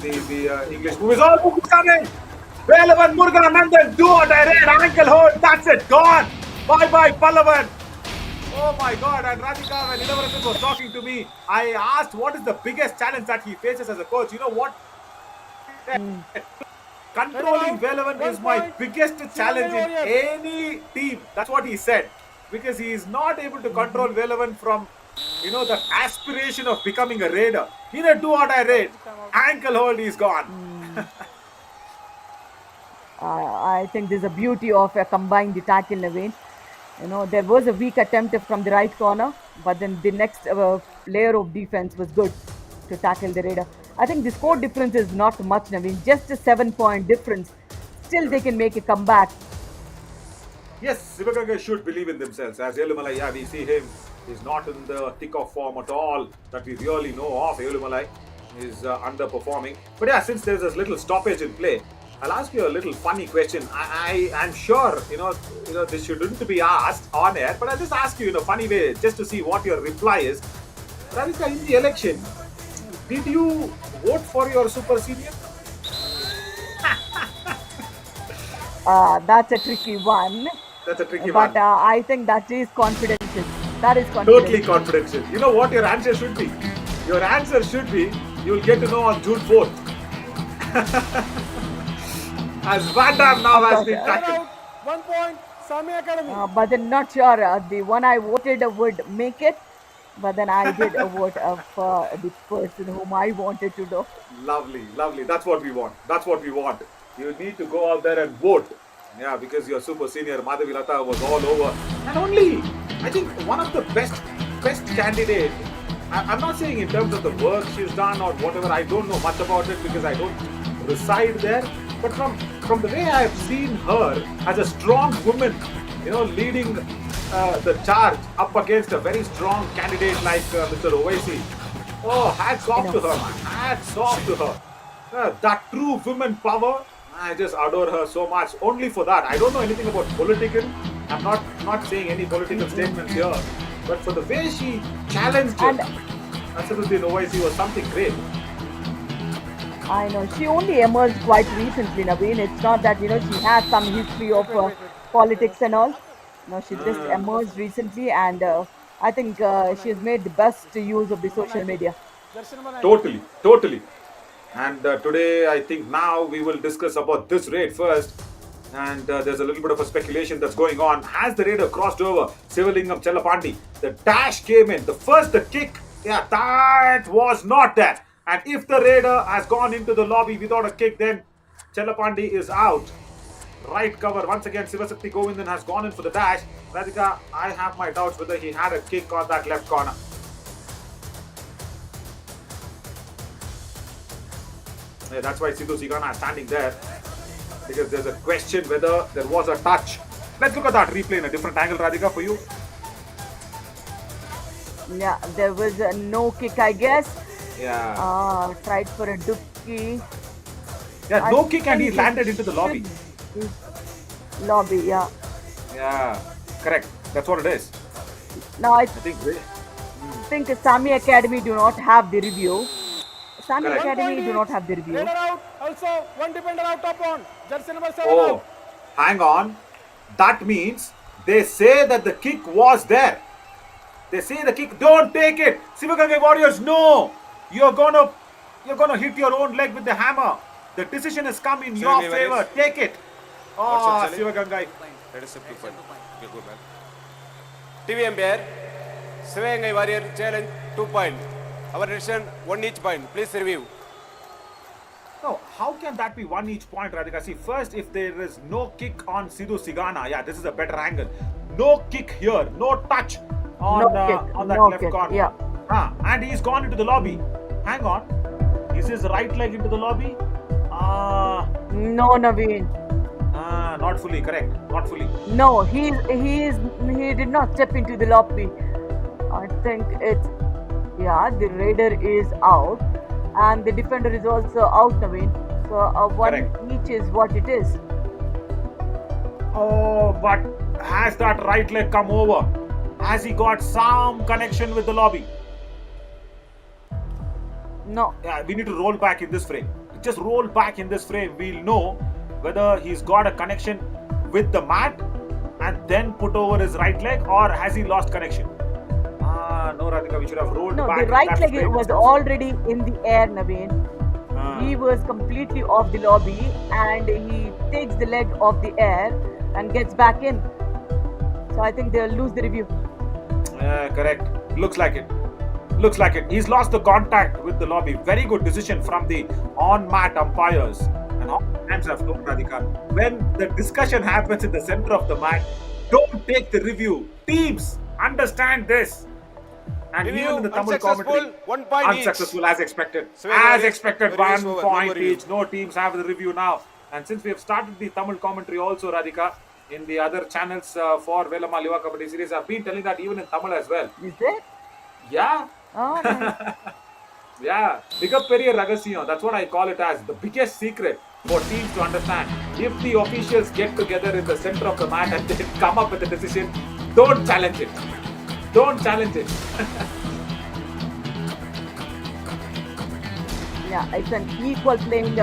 the English movies. Oh, coming! Pallavan Muruganandan, do or die raid, ankle hold, that's it, gone! Bye-bye, Pallavan! Oh my God, and Radhika, when Ilavarachan was talking to me, I asked what is the biggest challenge that he faces as a coach. You know what? Controlling Velavan is my biggest challenge in any team. That's what he said. Because he is not able to control Velavan from, the aspiration of becoming a raider. In a do or die raid, ankle hold, he's gone.
I think there's a beauty of a combined tackle, Naveen. There was a weak attempt from the right corner, but then the next layer of defense was good to tackle the Raider. I think the score difference is not much, Naveen, just a 7-point difference. Still, they can make a comeback.
Yes, Sivagangai should believe in themselves. As Elumalai, we see him. He's not in the thick-of form at all that we really know of. Elumalai is underperforming. But yeah, since there's this little stoppage in play, I'll ask you a little funny question. I'm sure, this shouldn't be asked on air, but I'll just ask you in a funny way, just to see what your reply is. Radhika, in the election, did you vote for your super senior?
That's a tricky one.
That's a tricky one.
But I think that is confidential. That is confidential.
Totally confidential. You know what your answer should be? Your answer should be, You'll get to know on June 4th. As Van Damme now has been
Ladder
tackled.
out. 1 point. Sami Academy.
But then not sure. The one I voted would make it, but then I did vote for the person whom I wanted to know.
Lovely, lovely. That's what we want. That's what we want. You need to go out there and vote. Yeah, because your super senior Madhavi Lata was all over. And only, I think one of the best candidate. I'm not saying in terms of the work she's done or whatever. I don't know much about it because I don't reside there. But from the way I have seen her as a strong woman, leading the charge up against a very strong candidate like Mr. Owaisi. Oh, hats off to her, man. Hats off to her. That true woman power. I just adore her so much. Only for that. I don't know anything about political. I'm not saying any political statements here. But for the way she challenged
And
Asaduddin Owaisi was something great.
I know she only emerged quite recently, Naveen. It's not that she had some history of politics and all. No, she just emerged recently, and I think she has made the best use of the social media.
Jersey number 9.
Totally, totally. And today, I think now we will discuss about this raid first. And there's a little bit of a speculation that's going on. Has the raider crossed over Sivalingam Chellapandi? The dash came in. The kick, that was not that. And if the raider has gone into the lobby without a kick, then Chellapandi is out. Right cover. Once again, Sivasakti Govindan has gone in for the dash. Radhika, I have my doubts whether he had a kick on that left corner. Yeah, that's why Sidhu Sigana is standing there. Because there's a question whether there was a touch. Let's look at that replay in a different angle, Radhika, for you.
Yeah, there was no kick, I guess.
Yeah.
Tried for a dupki.
Yeah, no kick and he landed into the lobby.
Lobby, yeah.
Yeah, correct. That's what it is.
Now I
I think
Sami Academy do not have the review. Sami
Correct.
Academy do not have the review.
Raider out. Also, one defender out top on. Jersey number 7
Oh,
out.
hang on. That means they say that the kick was there. They say the kick. Don't take it. Sivagangai Warriors, no. You're gonna hit your own leg with the hammer. The decision has come in your
Sivagangai
favor.
Warriors.
Take it.
What's
Oh,
up, Sally?
Sivagangai.
Let us have 2 point. Okay, go back. TV umpire, Sivagangai Warrior challenge 2 point. Our decision 1 each point. Please review.
No, how can that be 1 each point, Radhika? See, first, if there is no kick on Sidhu Sigana, yeah, this is a better angle. No kick here, no touch on,
No kick,
on that
no
left
kick,
corner.
yeah.
And he's gone into the lobby. Hang on. Is his right leg into the lobby?
No, Naveen.
Not fully, correct. Not fully.
No, he did not step into the lobby. I think the raider is out, and the defender is also out, Naveen. So one
Correct.
each is what it is.
Oh, but has that right leg come over? Has he got some connection with the lobby?
No,
Yeah, we need to roll back in this frame. Just roll back in this frame. We'll know whether he's got a connection with the mat and then put over his right leg, or has he lost connection? No, Radhika, we should have rolled
no,
back.
the
in
right
that
leg
frame
was
itself.
already in the air, Naveen.
Ah.
He was completely off the lobby, and he takes the leg off the air and gets back in. So I think they'll lose the review.
Correct. Looks like it. Looks like it. He's lost the contact with the lobby. Very good decision from the on-mat umpires. And all times I've told Radhika, when the discussion happens in the center of the mat, don't take the review. Teams, understand this. And
Review,
even in the Tamil
unsuccessful,
commentary,
1 point each.
unsuccessful as expected.
So
As
very-
expected,
very
1
over,
point
no review.
each. No teams have the review now. And since we have started the Tamil commentary also, Radhika, in the other channels for Velama Liva Kabaddi series, I've been telling that even in Tamil as well.
Is it?
Yeah.
Oh, nice.
Yeah, Mikaperiya Ragasiyam, that's what I call it as the biggest secret for teams to understand. If the officials get together in the center of the mat and they come up with a decision, don't challenge it. Don't challenge it.
Yeah, it's an equal playing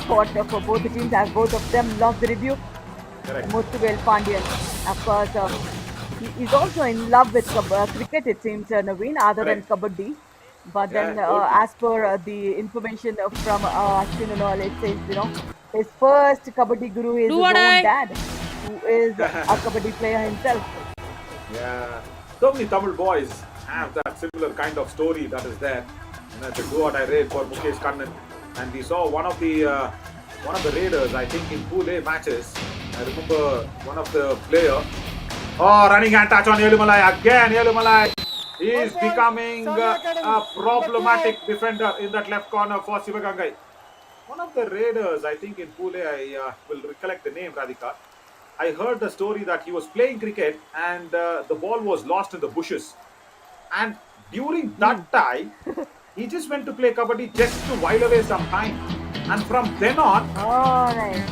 sport for both the teams, as both of them lost the review.
Correct.
Muthuvel Pandian, of course, he is also in love with cricket, it seems, Naveen, other than
Correct.
Kabaddi. But then,
Yeah, totally.
as per the information from Ashwin and all, it says, his first Kabaddi guru is his own dad, who is a Kabaddi player himself.
Yeah, so many Tamil boys have that similar kind of story that is there. It's a do or die raid for Mukesh Kannan, and we saw one of the raiders, I think, in Pool A matches. I remember one of the player. Oh, running hand touch on Elumalai again. Elumalai is becoming a problematic defender in that left corner for Sivagangai. One of the raiders, I think, in Pool A, I will recollect the name, Radhika. I heard the story that he was playing cricket and the ball was lost in the bushes. And during that time, he just went to play kabaddi just to while away some time. And from then on,
All right.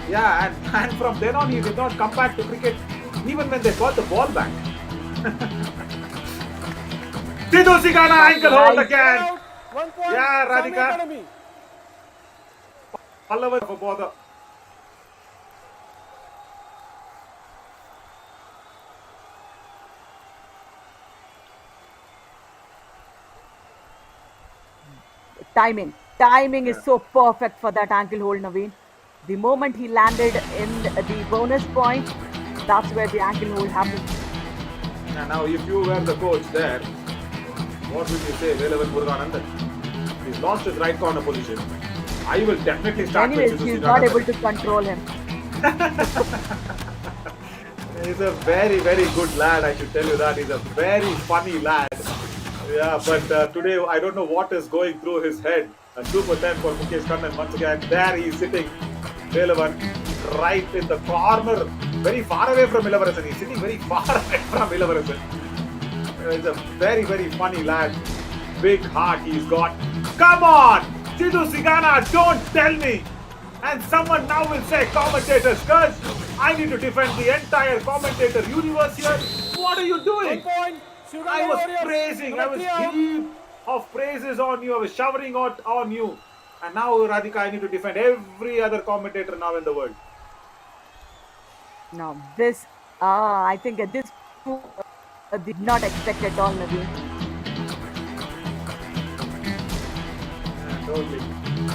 yeah, and from then on, he did not come back to cricket even when they got the ball back. Sidhu Sigana ankle hold again.
1 point.
Yeah,
Sami
Radhika.
Academy.
Pallava for bother.
Timing is so perfect for that ankle hold, Naveen. The moment he landed in the bonus point, that's where the ankle hold happened.
And now, if you were the coach there, what would you say, Velavan Muruganandan? He's lost his right corner position. I will definitely start
Anyways,
with
he's
Sidhu
not
Sigana.
able to control him.
He's a very, very good lad, I should tell you that. He's a very funny lad. Yeah, but today, I don't know what is going through his head. A super 10 for Mukesh Kannan once again. There he is sitting, Velavan, right in the corner, very far away from Ilavarasan. He's sitting very far away from Ilavarasan. He's a very, very funny lad. Big heart he's got. Come on! Sidhu Sigana, don't tell me! And someone now will say, commentators, because I need to defend the entire commentator universe here. What are you
1
doing?
point. Shivaganga
I was
Warriors.
praising, I
Number
was
3 out.
heap of praises on you, I was showering out on you. And now, Radhika, I need to defend every other commentator now in the world.
Now, this, I think at this did not expect at all, Naveen.
Totally.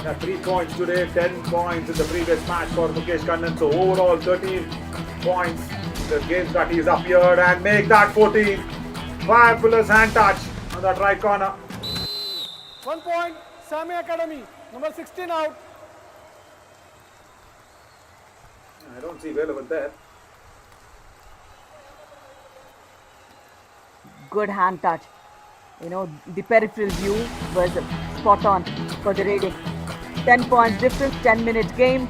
Yeah, 3 points today, 10 points in the previous match for Mukesh Kannan. So overall 13 points. The game that he's appeared and make that 14. Fabulous hand touch on that right corner.
1 point. Sami Academy. Number 16 out.
I don't see Velavan there.
Good hand touch. The peripheral view was spot on for the rating. 10 points difference, 10 minutes game.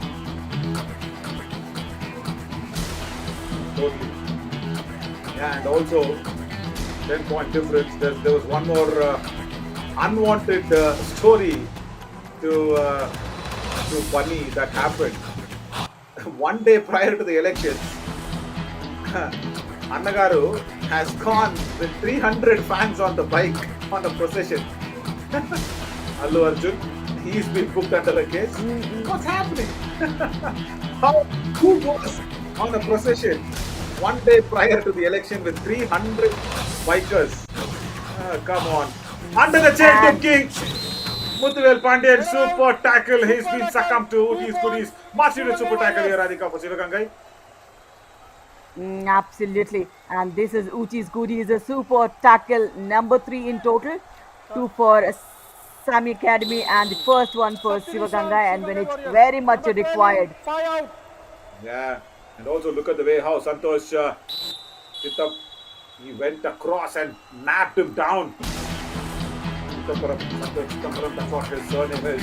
Totally. Yeah, and also 10-point difference. There was one more unwanted story to Bunny that happened. One day prior to the elections, Annagaru has gone with 300 fans on the bike on a procession. Allu Arjun, he's been booked under a case. What's happening? Who goes on a procession one day prior to the election with 300 bikers? Come on. Under the chain, King. Muthuvel Pandian, super tackle. He's been succumbed to Uti's goodies. Much needed super tackle here, Radhika, for Sivagangai.
Absolutely. And this is Uchi's goodies, a super tackle, number 3 in total. 2 for Sami Academy and the first one for Sivagangai, and when it's very much required.
5 out.
Yeah, and also look at the way how Santosh Chittap, he went across and napped him down. Santosh Chittampuram, that's what his surname is.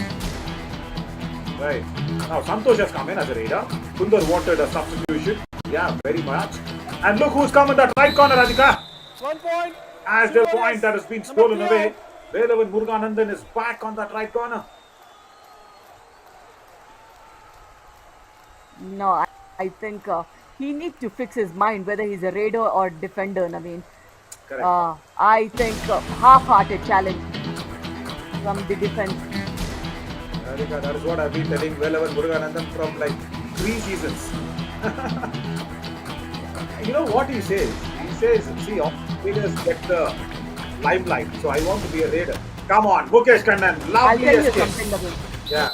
Right. Now Santosh has come in as a raider. Sundar wanted a substitution. Yeah, very much. And look who's come in that right corner, Radhika.
1 point.
As the point that has been stolen away. Velavan Muruganandan is back on that right corner.
No, I think he needs to fix his mind whether he's a raider or defender, Naveen.
Correct.
I think half-hearted challenge from the defense.
Radhika, that is what I've been telling Velavan Muruganandan from like 3 seasons. You know what he says? He says, see, all raiders get the limelight, so I want to be a raider. Come on, Mukesh Kannan,
I'll
lovely
tell you
escape.
something, Naveen.
Yeah.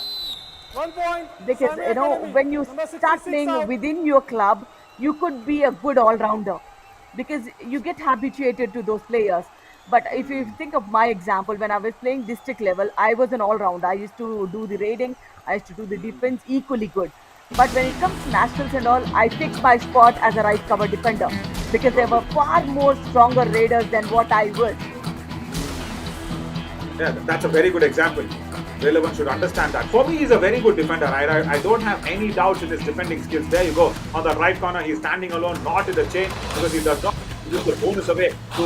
1 point.
Because
Sami Academy.
when you
Number
start
66
playing
out.
within your club, you could be a good all-rounder because you get habituated to those players. But if you think of my example, when I was playing district level, I was an all-rounder. I used to do the raiding, I used to do the defense equally good. But when it comes to nationals and all, I fixed my spot as a right cover defender because there were far more stronger raiders than what I was.
Yeah, that's a very good example. Relevant should understand that. For me, he's a very good defender. I don't have any doubts in his defending skills. There you go. On the right corner, he's standing alone, not in the chain, because he does not give the bonus away to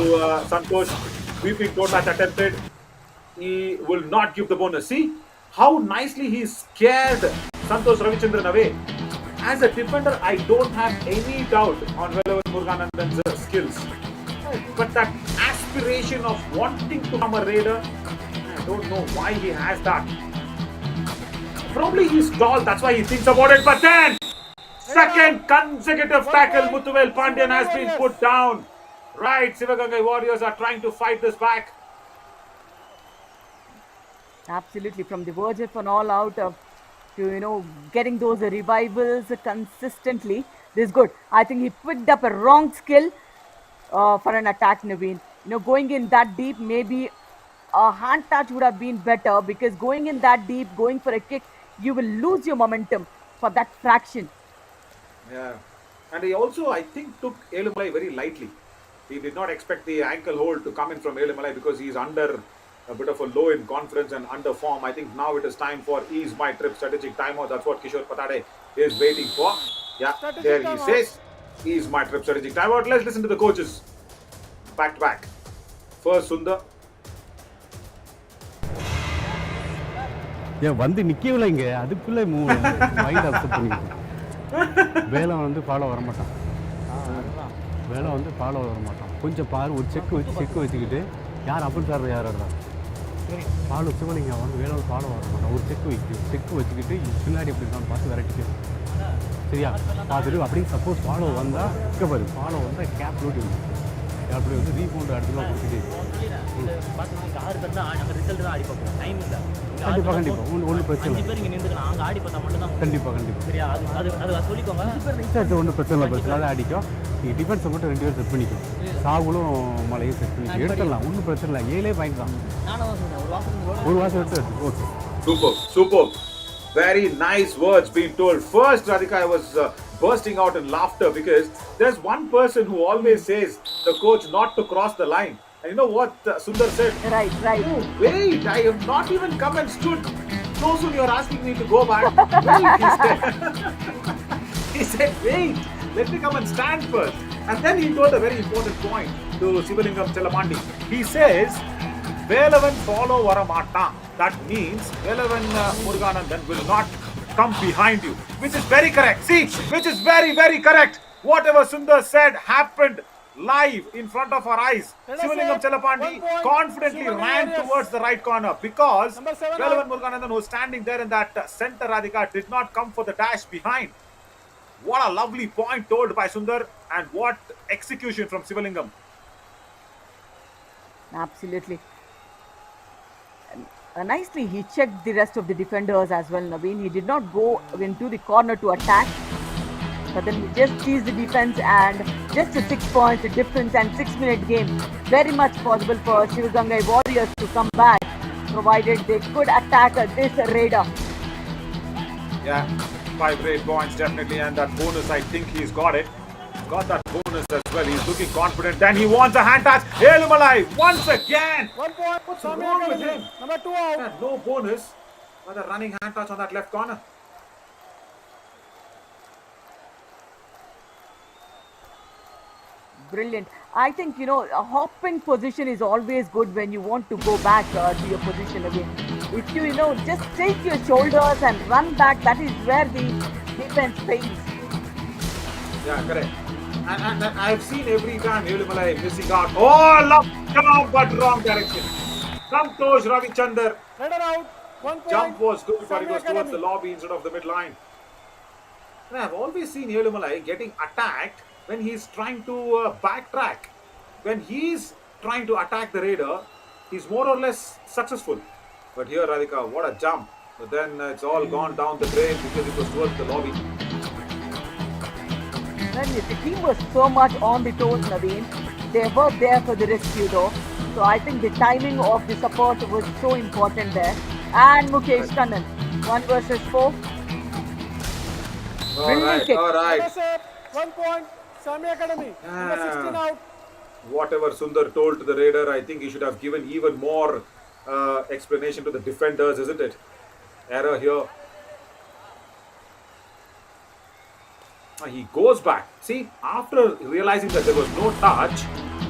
Santosh. Sweeping toe touch attempted. He will not give the bonus. See how nicely he scared Santosh Ravichandran away. As a defender, I don't have any doubt on Velavan Muruganandan's skills. But that aspiration of wanting to become a raider, I don't know why he has that. Probably he's tall, that's why he thinks about it. But then, second consecutive tackle, Muthuvel Pandyan has been put down. Right, Sivagangai Warriors are trying to fight this back.
Absolutely, from the verge of an all-out to getting those revivals consistently. This is good. I think he picked up a wrong skill for an attack, Naveen. Going in that deep, maybe a hand touch would have been better because going in that deep, going for a kick, you will lose your momentum for that fraction.
Yeah, and he also, I think, took Elumalai very lightly. He did not expect the ankle hold to come in from Elumalai because he's under a bit of a low in confidence and under form. I think now it is time for ease my trip strategic timeout. That's what Kishore Patade is waiting for. Yeah, there he says, ease my trip strategic timeout. Let's listen to the coaches. Back to back. First, Sundar.
ஏன் வந்து நிற்கவில்லை இங்கே அதுக்குள்ளே mind upset பண்ணிக்கிட்டு வேலை வந்து follow வரமாட்டான் வேலை வந்து ஃபாலோ வரமாட்டான் கொஞ்சம் பாரு ஒரு செக்கு வச்சுக்கிட்டு யார் அப்படி சார் யார் ஆடுறான் ஃபாலோ சிவலிங்க வந்து வேலை ஃபாலோ வரமாட்டான் ஒரு செக்கு வச்சுக்கிட்டு பின்னாடி எப்படி இருக்கான்னு பார்த்து விரட்டிட்டு சரியா பார்த்துட்டு அப்படியே சப்போஸ் ஃபாலோ வந்தால் இங்கே பாரு ஃபாலோ வந்தால் கேப் லோட்டி அப்படி வந்து ரீஃபவுண்ட் அடுத்துலாம் கொடுத்துட்டு கண்டிப்பாக ஒன்றும் பிரச்சனை கண்டிப்பாக ஒன்றும் பிரச்சனை அதை அடிக்கும் நீங்கள் டிஃபென்ஸை மட்டும் 2 பேர் செட் பண்ணிக்கும் சாகுலும் மலையும் செட் பண்ணிக்கும் எடுத்துடலாம் ஒன்றும் பிரச்சனை இல்லை 7 பாயிண்ட் தான் ஒரு வாசம் எடுத்து okay
Super. Very nice words being told. First, Radhika, I was bursting out in laughter because there's one person who always says the coach not to cross the line. And you know what Sundar said?
Right.
Oh, wait, I have not even come and stood. So soon you're asking me to go back. Wait, he said, wait, let me come and stand first. And then he told a very important point to Sivalingam Chelamandi. He says, Velavan follow Varamata. That means Velavan Muruganandan will not come behind you. Which is very correct. See, which is very, very correct. Whatever Sundar said happened live in front of our eyes. Sivalingam Chelapandi confidently ran towards the right corner because Velavan Muruganandan, who was standing there in that center, Radhika, did not come for the dash behind. What a lovely point told by Sundar, and what execution from Sivalingam.
Absolutely. Nicely, he checked the rest of the defenders as well, Naveen. He did not go into the corner to attack, but then he just teased the defense, and just a 6 point difference and 6-minute game. Very much possible for Sivagangai Warriors to come back, provided they could attack this raider.
Yeah, 5 great points definitely, and that bonus, I think he's got it. Got that bonus as well. He's looking confident. Then he wants a hand touch. Elumalai once again.
1 point.
What's
Sami
wrong with
Academy.
him?
Number 2 out.
Yeah, no bonus. But a running hand touch on that left corner.
Brilliant. I think, a hopping position is always good when you want to go back to your position again. If you, just take your shoulders and run back, that is where the defense fails.
Yeah, correct. And I've seen every time Elumalai missing out. Oh, love jump, but wrong direction. Santosh Ravichandar.
Raider out. 1 point.
Jump was good, but
Sami
it was towards
Academy.
the lobby instead of the midline. And I've always seen Elumalai getting attacked when he's trying to backtrack. When he's trying to attack the raider, he's more or less successful. But here, Radhika, what a jump. But then it's all gone down the drain because it was towards the lobby.
Well, the team was so much on the toes, Naveen. They were there for the rescue though. So I think the timing of the support was so important there. And Mukesh Kannan, 1 versus 4. Brilliant kick.
All right.
Another set, 1 point, Sami Academy. Number 16 out.
Whatever Sundar told to the Raider, I think he should have given even more explanation to the defenders, isn't it? Error here. He goes back. See, after realizing that there was no touch,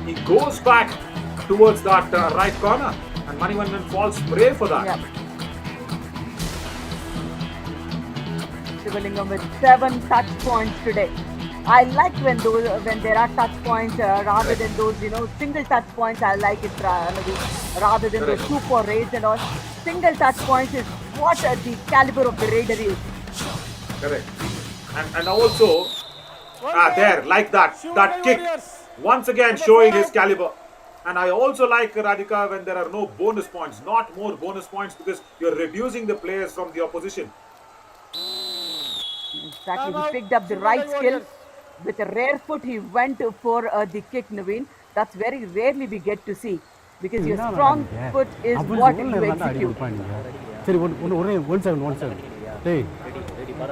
he goes back towards that right corner. And Manivandan falls prey for that.
Yeah. Shivalingam with 7 touch points today. I like when there are touch points rather than those single touch points. I like it rather than those 2-4 raids and all. Single touch points is what the caliber of the Raider is.
Correct. And also there, like that kick, once again showing his caliber. And I also like, Radhika, when there are no bonus points, not more bonus points, because you're reducing the players from the opposition.
Exactly, he picked up the right skill. With a rare foot, he went for the kick, Naveen. That's very rarely we get to see. Because your strong foot is what you execute.
சரி one second டேய்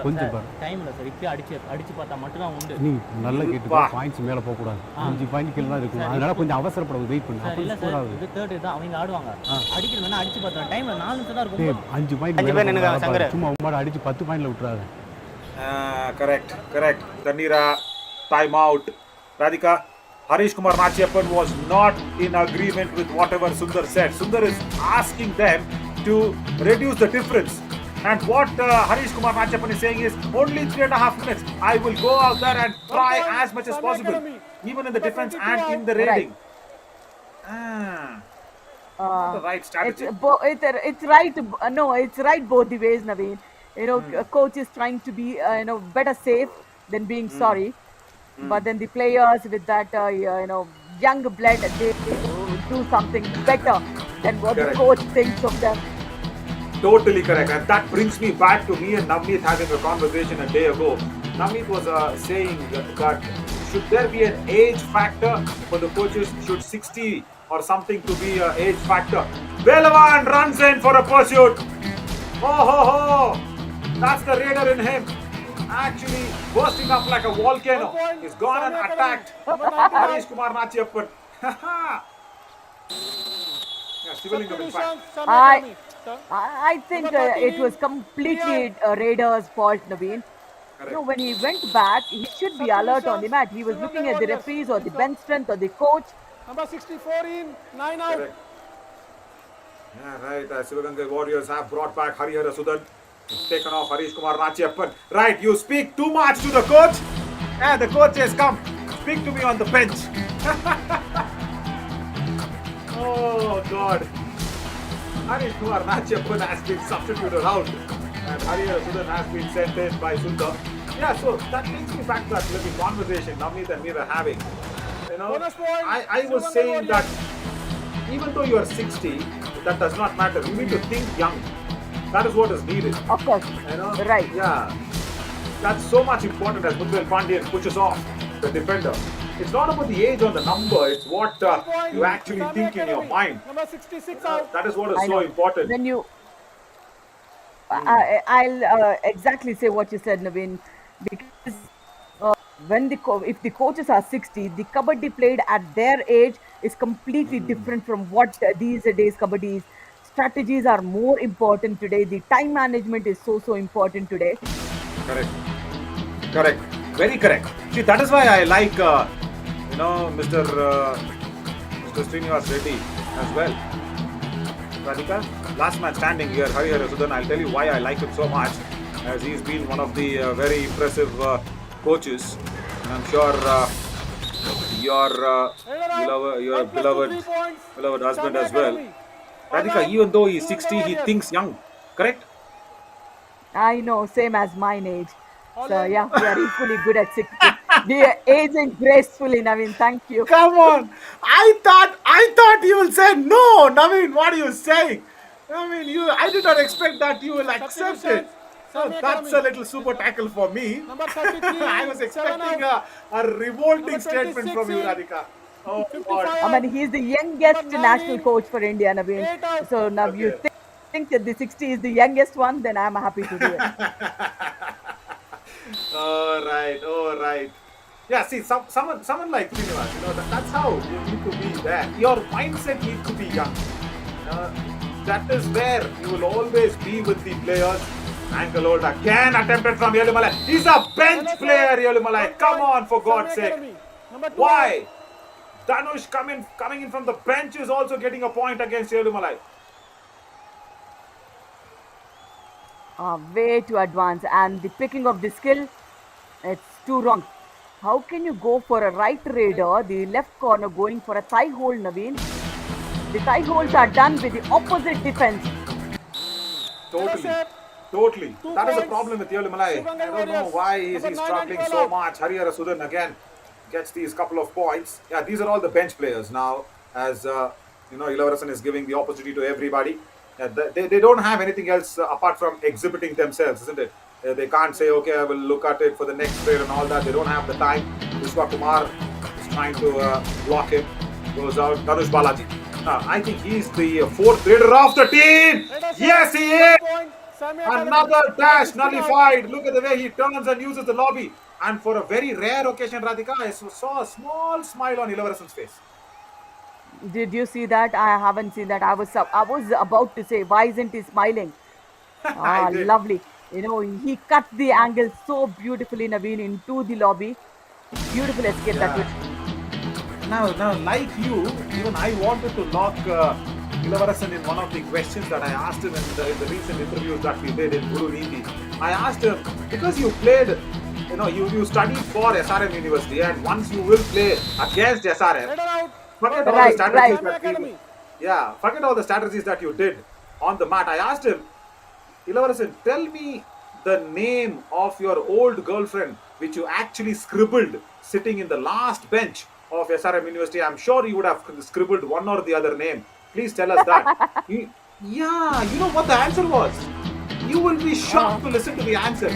கொஞ்சம் பாரு
டைம்ல sir இப்பயே அடிச்சு பார்த்தா மட்டும் தான் உண்டு.
நீ நல்ல கேட்டு பாயிண்ட்ஸ் மேல போக கூடாது. 5 பாயிண்ட் கீழ தான் இருக்கும். அதனால கொஞ்சம் அவசரப்படாத, வெயிட் பண்ணு.
இல்ல சார் இது தேர்ட் தான் அவங்க ஆடுவாங்க. அடிக்கிறதுனா அடிச்சு பார்த்தா டைம்ல 4 நிமிஷம் தான் இருக்கும்.
5 பாயிண்ட் 5 பேர் நின்னுங்க சங்கர. சும்மா உம்மாட அடிச்சு 10 பாயிண்ட்ல விட்டுறாத.
Correct. Tanira, time out. Radhika, Harish Kumar Nachiyappan was not in agreement with whatever Sundar said. Sundar is asking them to reduce the difference. And what Harish Kumar Nachiyappan is saying is only 3.5 minutes. I will go out there and try as much as possible, even in the defense and in the raiding. The right strategy.
It's right. No, it's right both the ways, Naveen. Coach is trying to be better safe than being sorry. But then the players with that young blood, they do something better than what the coach thinks of them.
Totally correct. And that brings me back to me and Navneet having a conversation a day ago. Navneet was saying that should there be an age factor for the coaches? Should 60 or something to be an age factor? Velavan runs in for a pursuit. Oh, that's the Raider in him. Actually bursting up like a volcano. He's gone and attacked Harish Kumar Nachiyappan. Sivalingam, in fact.
I think it was completely Raiders' fault, Naveen. When he went back, he should be alert on the mat. He was looking at the referees or the bench strength or the coach.
Number 64 in, 9 out.
Correct. Yeah, right. Sivagangai Warriors have brought back Harihara Sudan. Taken off Harish Kumar Nachiyappan. Right, you speak too much to the coach. And the coach has come. Speak to me on the bench. Oh, God. Harish Kumar Nachiyappan has been substituted out. And Harihara Sudan has been sent in by Sundar. Yeah, so that takes me back to that little conversation Navneet and me were having. I was saying that even though you are 60, that does not matter. You need to think young. That is what is needed.
Of course. Right.
Yeah. That's so much important as Mutwell Pandian pushes off the defender. It's not about the age or the number. It's what you actually think in your mind.
Number 66 out.
That is what is so important.
When you, I'll exactly say what you said, Naveen. Because if the coaches are 60, the Kabaddi played at their age is completely different from what these days Kabaddi is. Strategies are more important today. The time management is so important today.
Correct. Very correct. See, that is why I like, Mr. Srinivas Reddy as well. Radhika, last man standing here, Harihara Sudan. I'll tell you why I like him so much, as he's been one of the very impressive coaches. And I'm sure your beloved husband as well. Radhika, even though he's 60, he thinks young. Correct?
I know, same as mine age. So yeah, we are equally good at 60. The aging gracefully, Naveen. Thank you.
Come on. I thought you will say no. Naveen, what are you saying? I mean, I did not expect that you will accept it.
Substitutions,
Oh,
Sami
that's
Academy.
a little super tackle for me.
Number 33,
I was
7
expecting
out.
a revolting
Number
statement
26
from you,
in,
Radhika. Oh,
55
God.
I
out.
mean, he's the
Number
youngest
9
national
in,
coach for India, Naveen.
8 out.
So now you
Okay.
think that the 60 is the youngest one, then I'm happy to do it.
All right, all right. Yeah, see, someone like Srinivas, that's how you need to be there. Your mindset needs to be young. Uh, that is where you will always be with the players. Ankle hold again attempted from Yelumalai. He's a bench player, Yelumalai. Come on, for God's sake.
Academy. Number 2
Why? Danush coming in from the bench is also getting a point against Yelumalai.
Way too advanced. And the picking of the skill, it's too wrong. How can you go for a right raider, the left corner going for a thigh hold, Naveen? The thigh holds are done with the opposite defense.
Totally.
set.
Totally.
2
That is the
points.
problem with Yelumalai.
Shivangai
I don't know
Warriors.
why is
Number
he
9
struggling
and
so
12
much. Harihara Sudan again gets these couple of points. Yeah, these are all the bench players now. As Ilarasan is giving the opportunity to everybody. Yeah, they don't have anything else apart from exhibiting themselves, isn't it? They can't say, okay, I will look at it for the next trade and all that. They don't have the time. Vishwa Kumar is trying to block him. Goes out. Danush Balaji. I think he's the fourth raider of the team. Yes, he is.
Point. Sami Academy.
Another dash
16 out.
nullified. Look at the way he turns and uses the lobby. And for a very rare occasion, Radhika, I saw a small smile on Ilavarasan's face.
Did you see that? I haven't seen that. I was about to say, why isn't he smiling?
I did.
Lovely. He cut the angle so beautifully, Naveen, into the lobby. Beautiful escape that was.
Now, like you, even I wanted to lock Ilavarasan in one of the questions that I asked him in the recent interviews that we did in Guru Niti. I asked him, because you played, you studied for SRM University, and once you will play against SRM,
Raider out.
forget all the
Right,
strategies
right.
Sami
that
Academy.
forget all the strategies that you did on the mat. I asked him, Ilavarasan, tell me the name of your old girlfriend which you actually scribbled sitting in the last bench of SRM University. I'm sure you would have scribbled one or the other name. Please tell us that. You know what the answer was? You will be shocked to listen to the answer.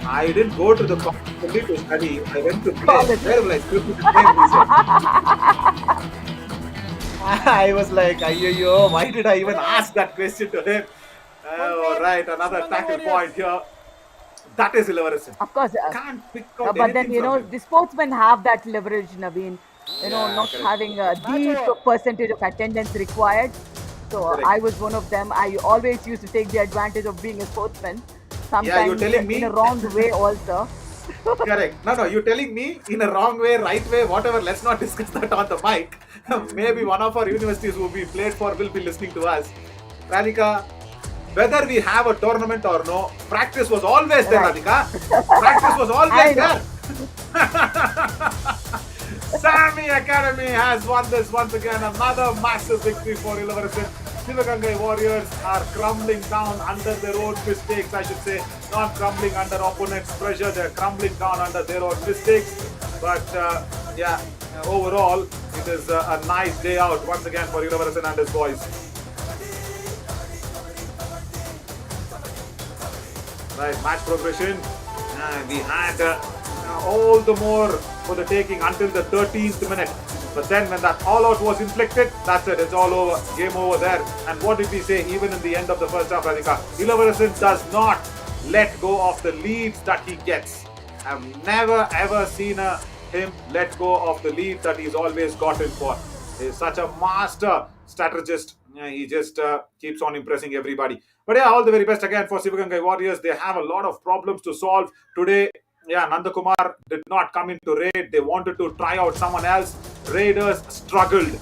I didn't go to the college to study. I went to play.
College.
Where will I scribble his name? He said. I was like, ayyo, why did I even ask that question to him? Oh, right, another tackle point here. That is Ilavarasan.
Of course.
Can't pick out
But then,
anything from him.
the sportsmen have that leverage, Naveen. Not
correct.
having a deep percentage of attendance required. So
Correct.
I was one of them. I always used to take the advantage of being a sportsman. Sometimes
you're telling me?
in a wrong way also.
Correct. No, you're telling me in a wrong way, right way, whatever. Let's not discuss that on the mic. Maybe one of our universities who we played for will be listening to us. Radhika, whether we have a tournament or no, practice was always there,
Right.
Radhika. Practice was
I
always
know.
there. Sami Academy has won this once again. Another massive victory for Ilavarasan. Sivagangai Warriors are crumbling down under their own mistakes, I should say. Not crumbling under opponents' pressure, they're crumbling down under their own mistakes. But overall, it is a nice day out once again for Ilavarasan and his boys. Right, match progression. We had all the more for the taking until the 13th minute. But then when that all out was inflicted, that's it. It's all over. Game over there. And what did we say even in the end of the first half, Radhika? Ilavarasan does not let go of the leads that he gets. I've never ever seen him let go of the lead that he's always gotten for. He's such a master strategist. He just keeps on impressing everybody. But all the very best again for Sivagangai Warriors. They have a lot of problems to solve today. Nandakumar did not come into raid. They wanted to try out someone else. Raiders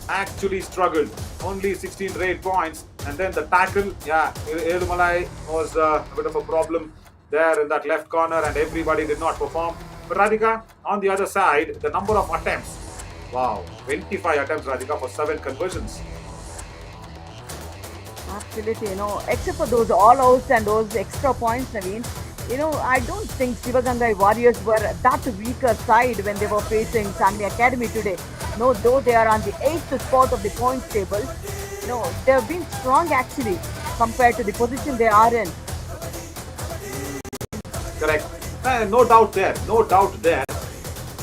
actually struggled. Only 16 raid points. And then the tackle, Elumalai was a bit of a problem there in that left corner, and everybody did not perform. But Radhika, on the other side, the number of attempts. Wow, 25 attempts, Radhika, for 7 conversions.
Absolutely, except for those all outs and those extra points, Naveen, I don't think Sivagangai Warriors were that weaker side when they were facing Sami Academy today. No, though they are on the 8th spot of the points table, they have been strong actually compared to the position they are in.
Correct. No doubt there. No doubt there.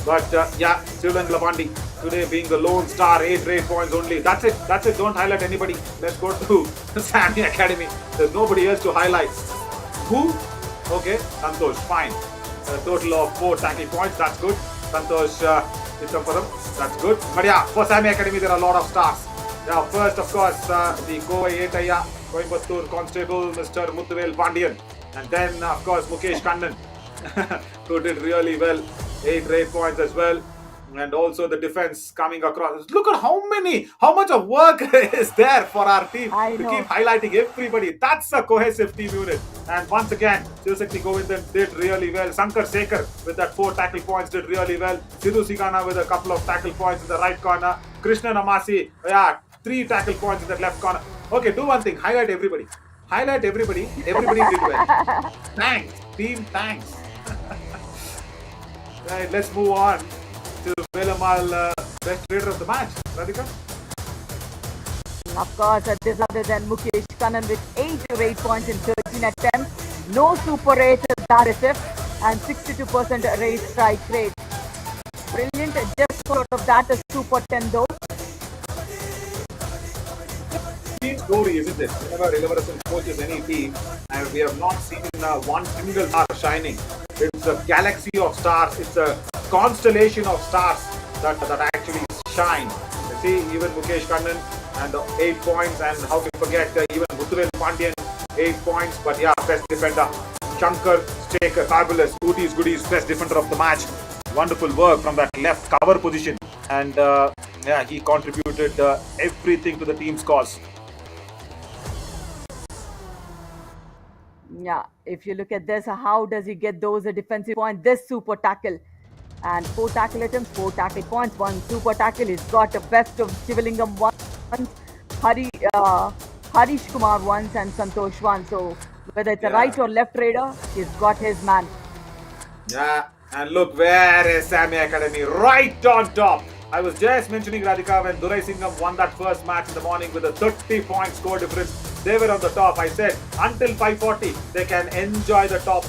But yeah, Sivalan Lavandi today being the lone star, 8 points only. That's it. That's it. Don't highlight anybody. Let's go to Sami Academy. There's nobody else to highlight. Who? Okay, Santosh, fine. A total of 4 tackle points. That's good. Santosh Ittamparam. That's good. But yeah, for Sami Academy, there are a lot of stars. Yeah, first, of course, the Kovai Etaya, Coimbatore Constable, Mr. Muthuvel Pandian. And then, of course, Mukesh Kannan, who did really well. 8 points as well. And also the defense coming across. Look at how much of work is there for our team
I
to
know.
keep highlighting everybody. That's a cohesive team unit. And once again, Shivsakti Govindan did really well. Sankar Sekhar with that 4 tackle points did really well. Sidhu Sigana with a couple of tackle points in the right corner. Krishna Namasi, 3 tackle points in the left corner. Okay, do one thing. Highlight everybody. Highlight everybody. Everybody did well. Thanks. Team, thanks. Right, let's move on to Velamal best trader of the match. Radhika?
Of course, this other than Mukesh Kannan with 8 points in 13 attempts. No super rate RSF and 62% rate strike rate. Brilliant. Just short of that, a super 10 though.
Team story, isn't it? Whenever Ilavaras coaches any team, and we have not seen one single star shining. It's a galaxy of stars. It's a constellation of stars that actually shine. You see, even Mukesh Kannan and 8 points, and how to forget even Muthuvel Pandian, 8 points. But yeah, best defender. Shankar Staker, fabulous. Goodies, best defender of the match. Wonderful work from that left cover position. And yeah, he contributed everything to the team's cause.
Yeah, if you look at this, how does he get those defensive points? This super tackle. And 4 tackle attempts, 4 tackle points, 1 super tackle. He's got the best of Shivalingam once, Harish Kumar once, and Santosh once. So whether it's a right or left raider, he's got his man.
Yeah, and look, where is Sami Academy? Right on top. I was just mentioning, Radhika, when Durai Singham won that first match in the morning with a 30-point score difference, they were on the top. I said, until 540, they can enjoy the top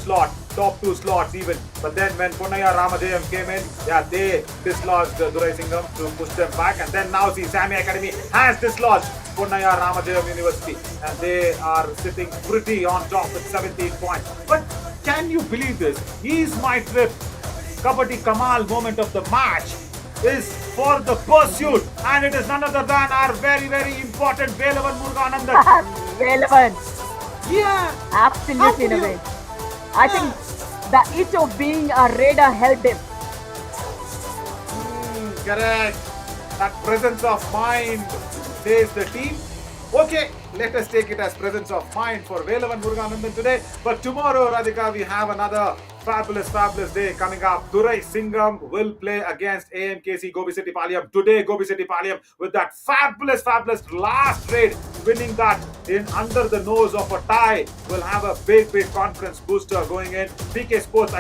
2 slots even. But then when Ponnaya Ramadeyam came in, yeah, they dislodged Durai Singham to push them back. And then now see, Sami Academy has dislodged Ponnaya Ramadeyam University. And they are sitting pretty on top with 17 points. But can you believe this? Is my trip Kabaddi Kamal moment of the match is for the pursuit, and it is none other than our very, very important Velavan Muruganandan.
Relevant.
Yeah,
Absolutely in a way. I think the itch of being a raider helped him.
correct. That presence of mind says the team. Okay, let us take it as presence of mind for Velavan Muruganandan today. But tomorrow, Radhika, we have another fabulous day coming up. Durai Singham will play against AMKC Gobi City Palyam. Today, Gobi City Palyam with that fabulous last trade, winning that in under the nose of a tie, will have a big confidence booster going in. PK Sports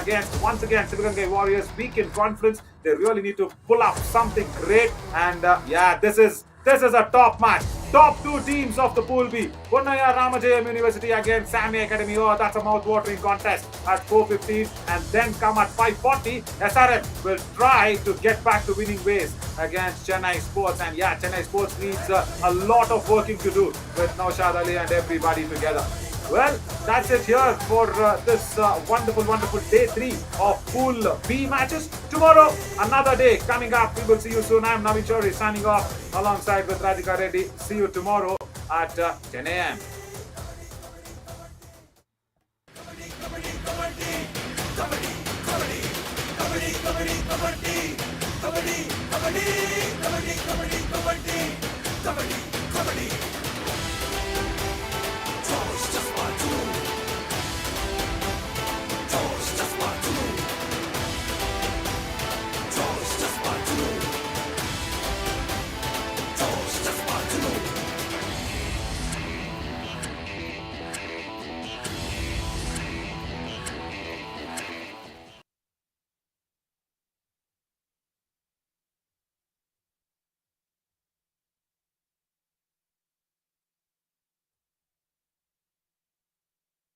once again, Sivagangai Warriors weekend conference. They really need to pull up something great. And yeah, this is a top match. Top 2 teams of the Pool B. Ponnaya Ramadeyam University against Sami Academy. Oh, that's a mouth-watering contest at 4:15. And then come at 5:40. SRM will try to get back to winning ways against Chennai Sports. And yeah, Chennai Sports needs a lot of working to do with Naushad Ali and everybody together. Well, that's it here for this wonderful day 3 of Pool B matches. Tomorrow, another day coming up. We will see you soon. I'm Navin Chaudhary signing off alongside with Radhika Reddy. See you tomorrow at 10 a.m.
Kabaddi,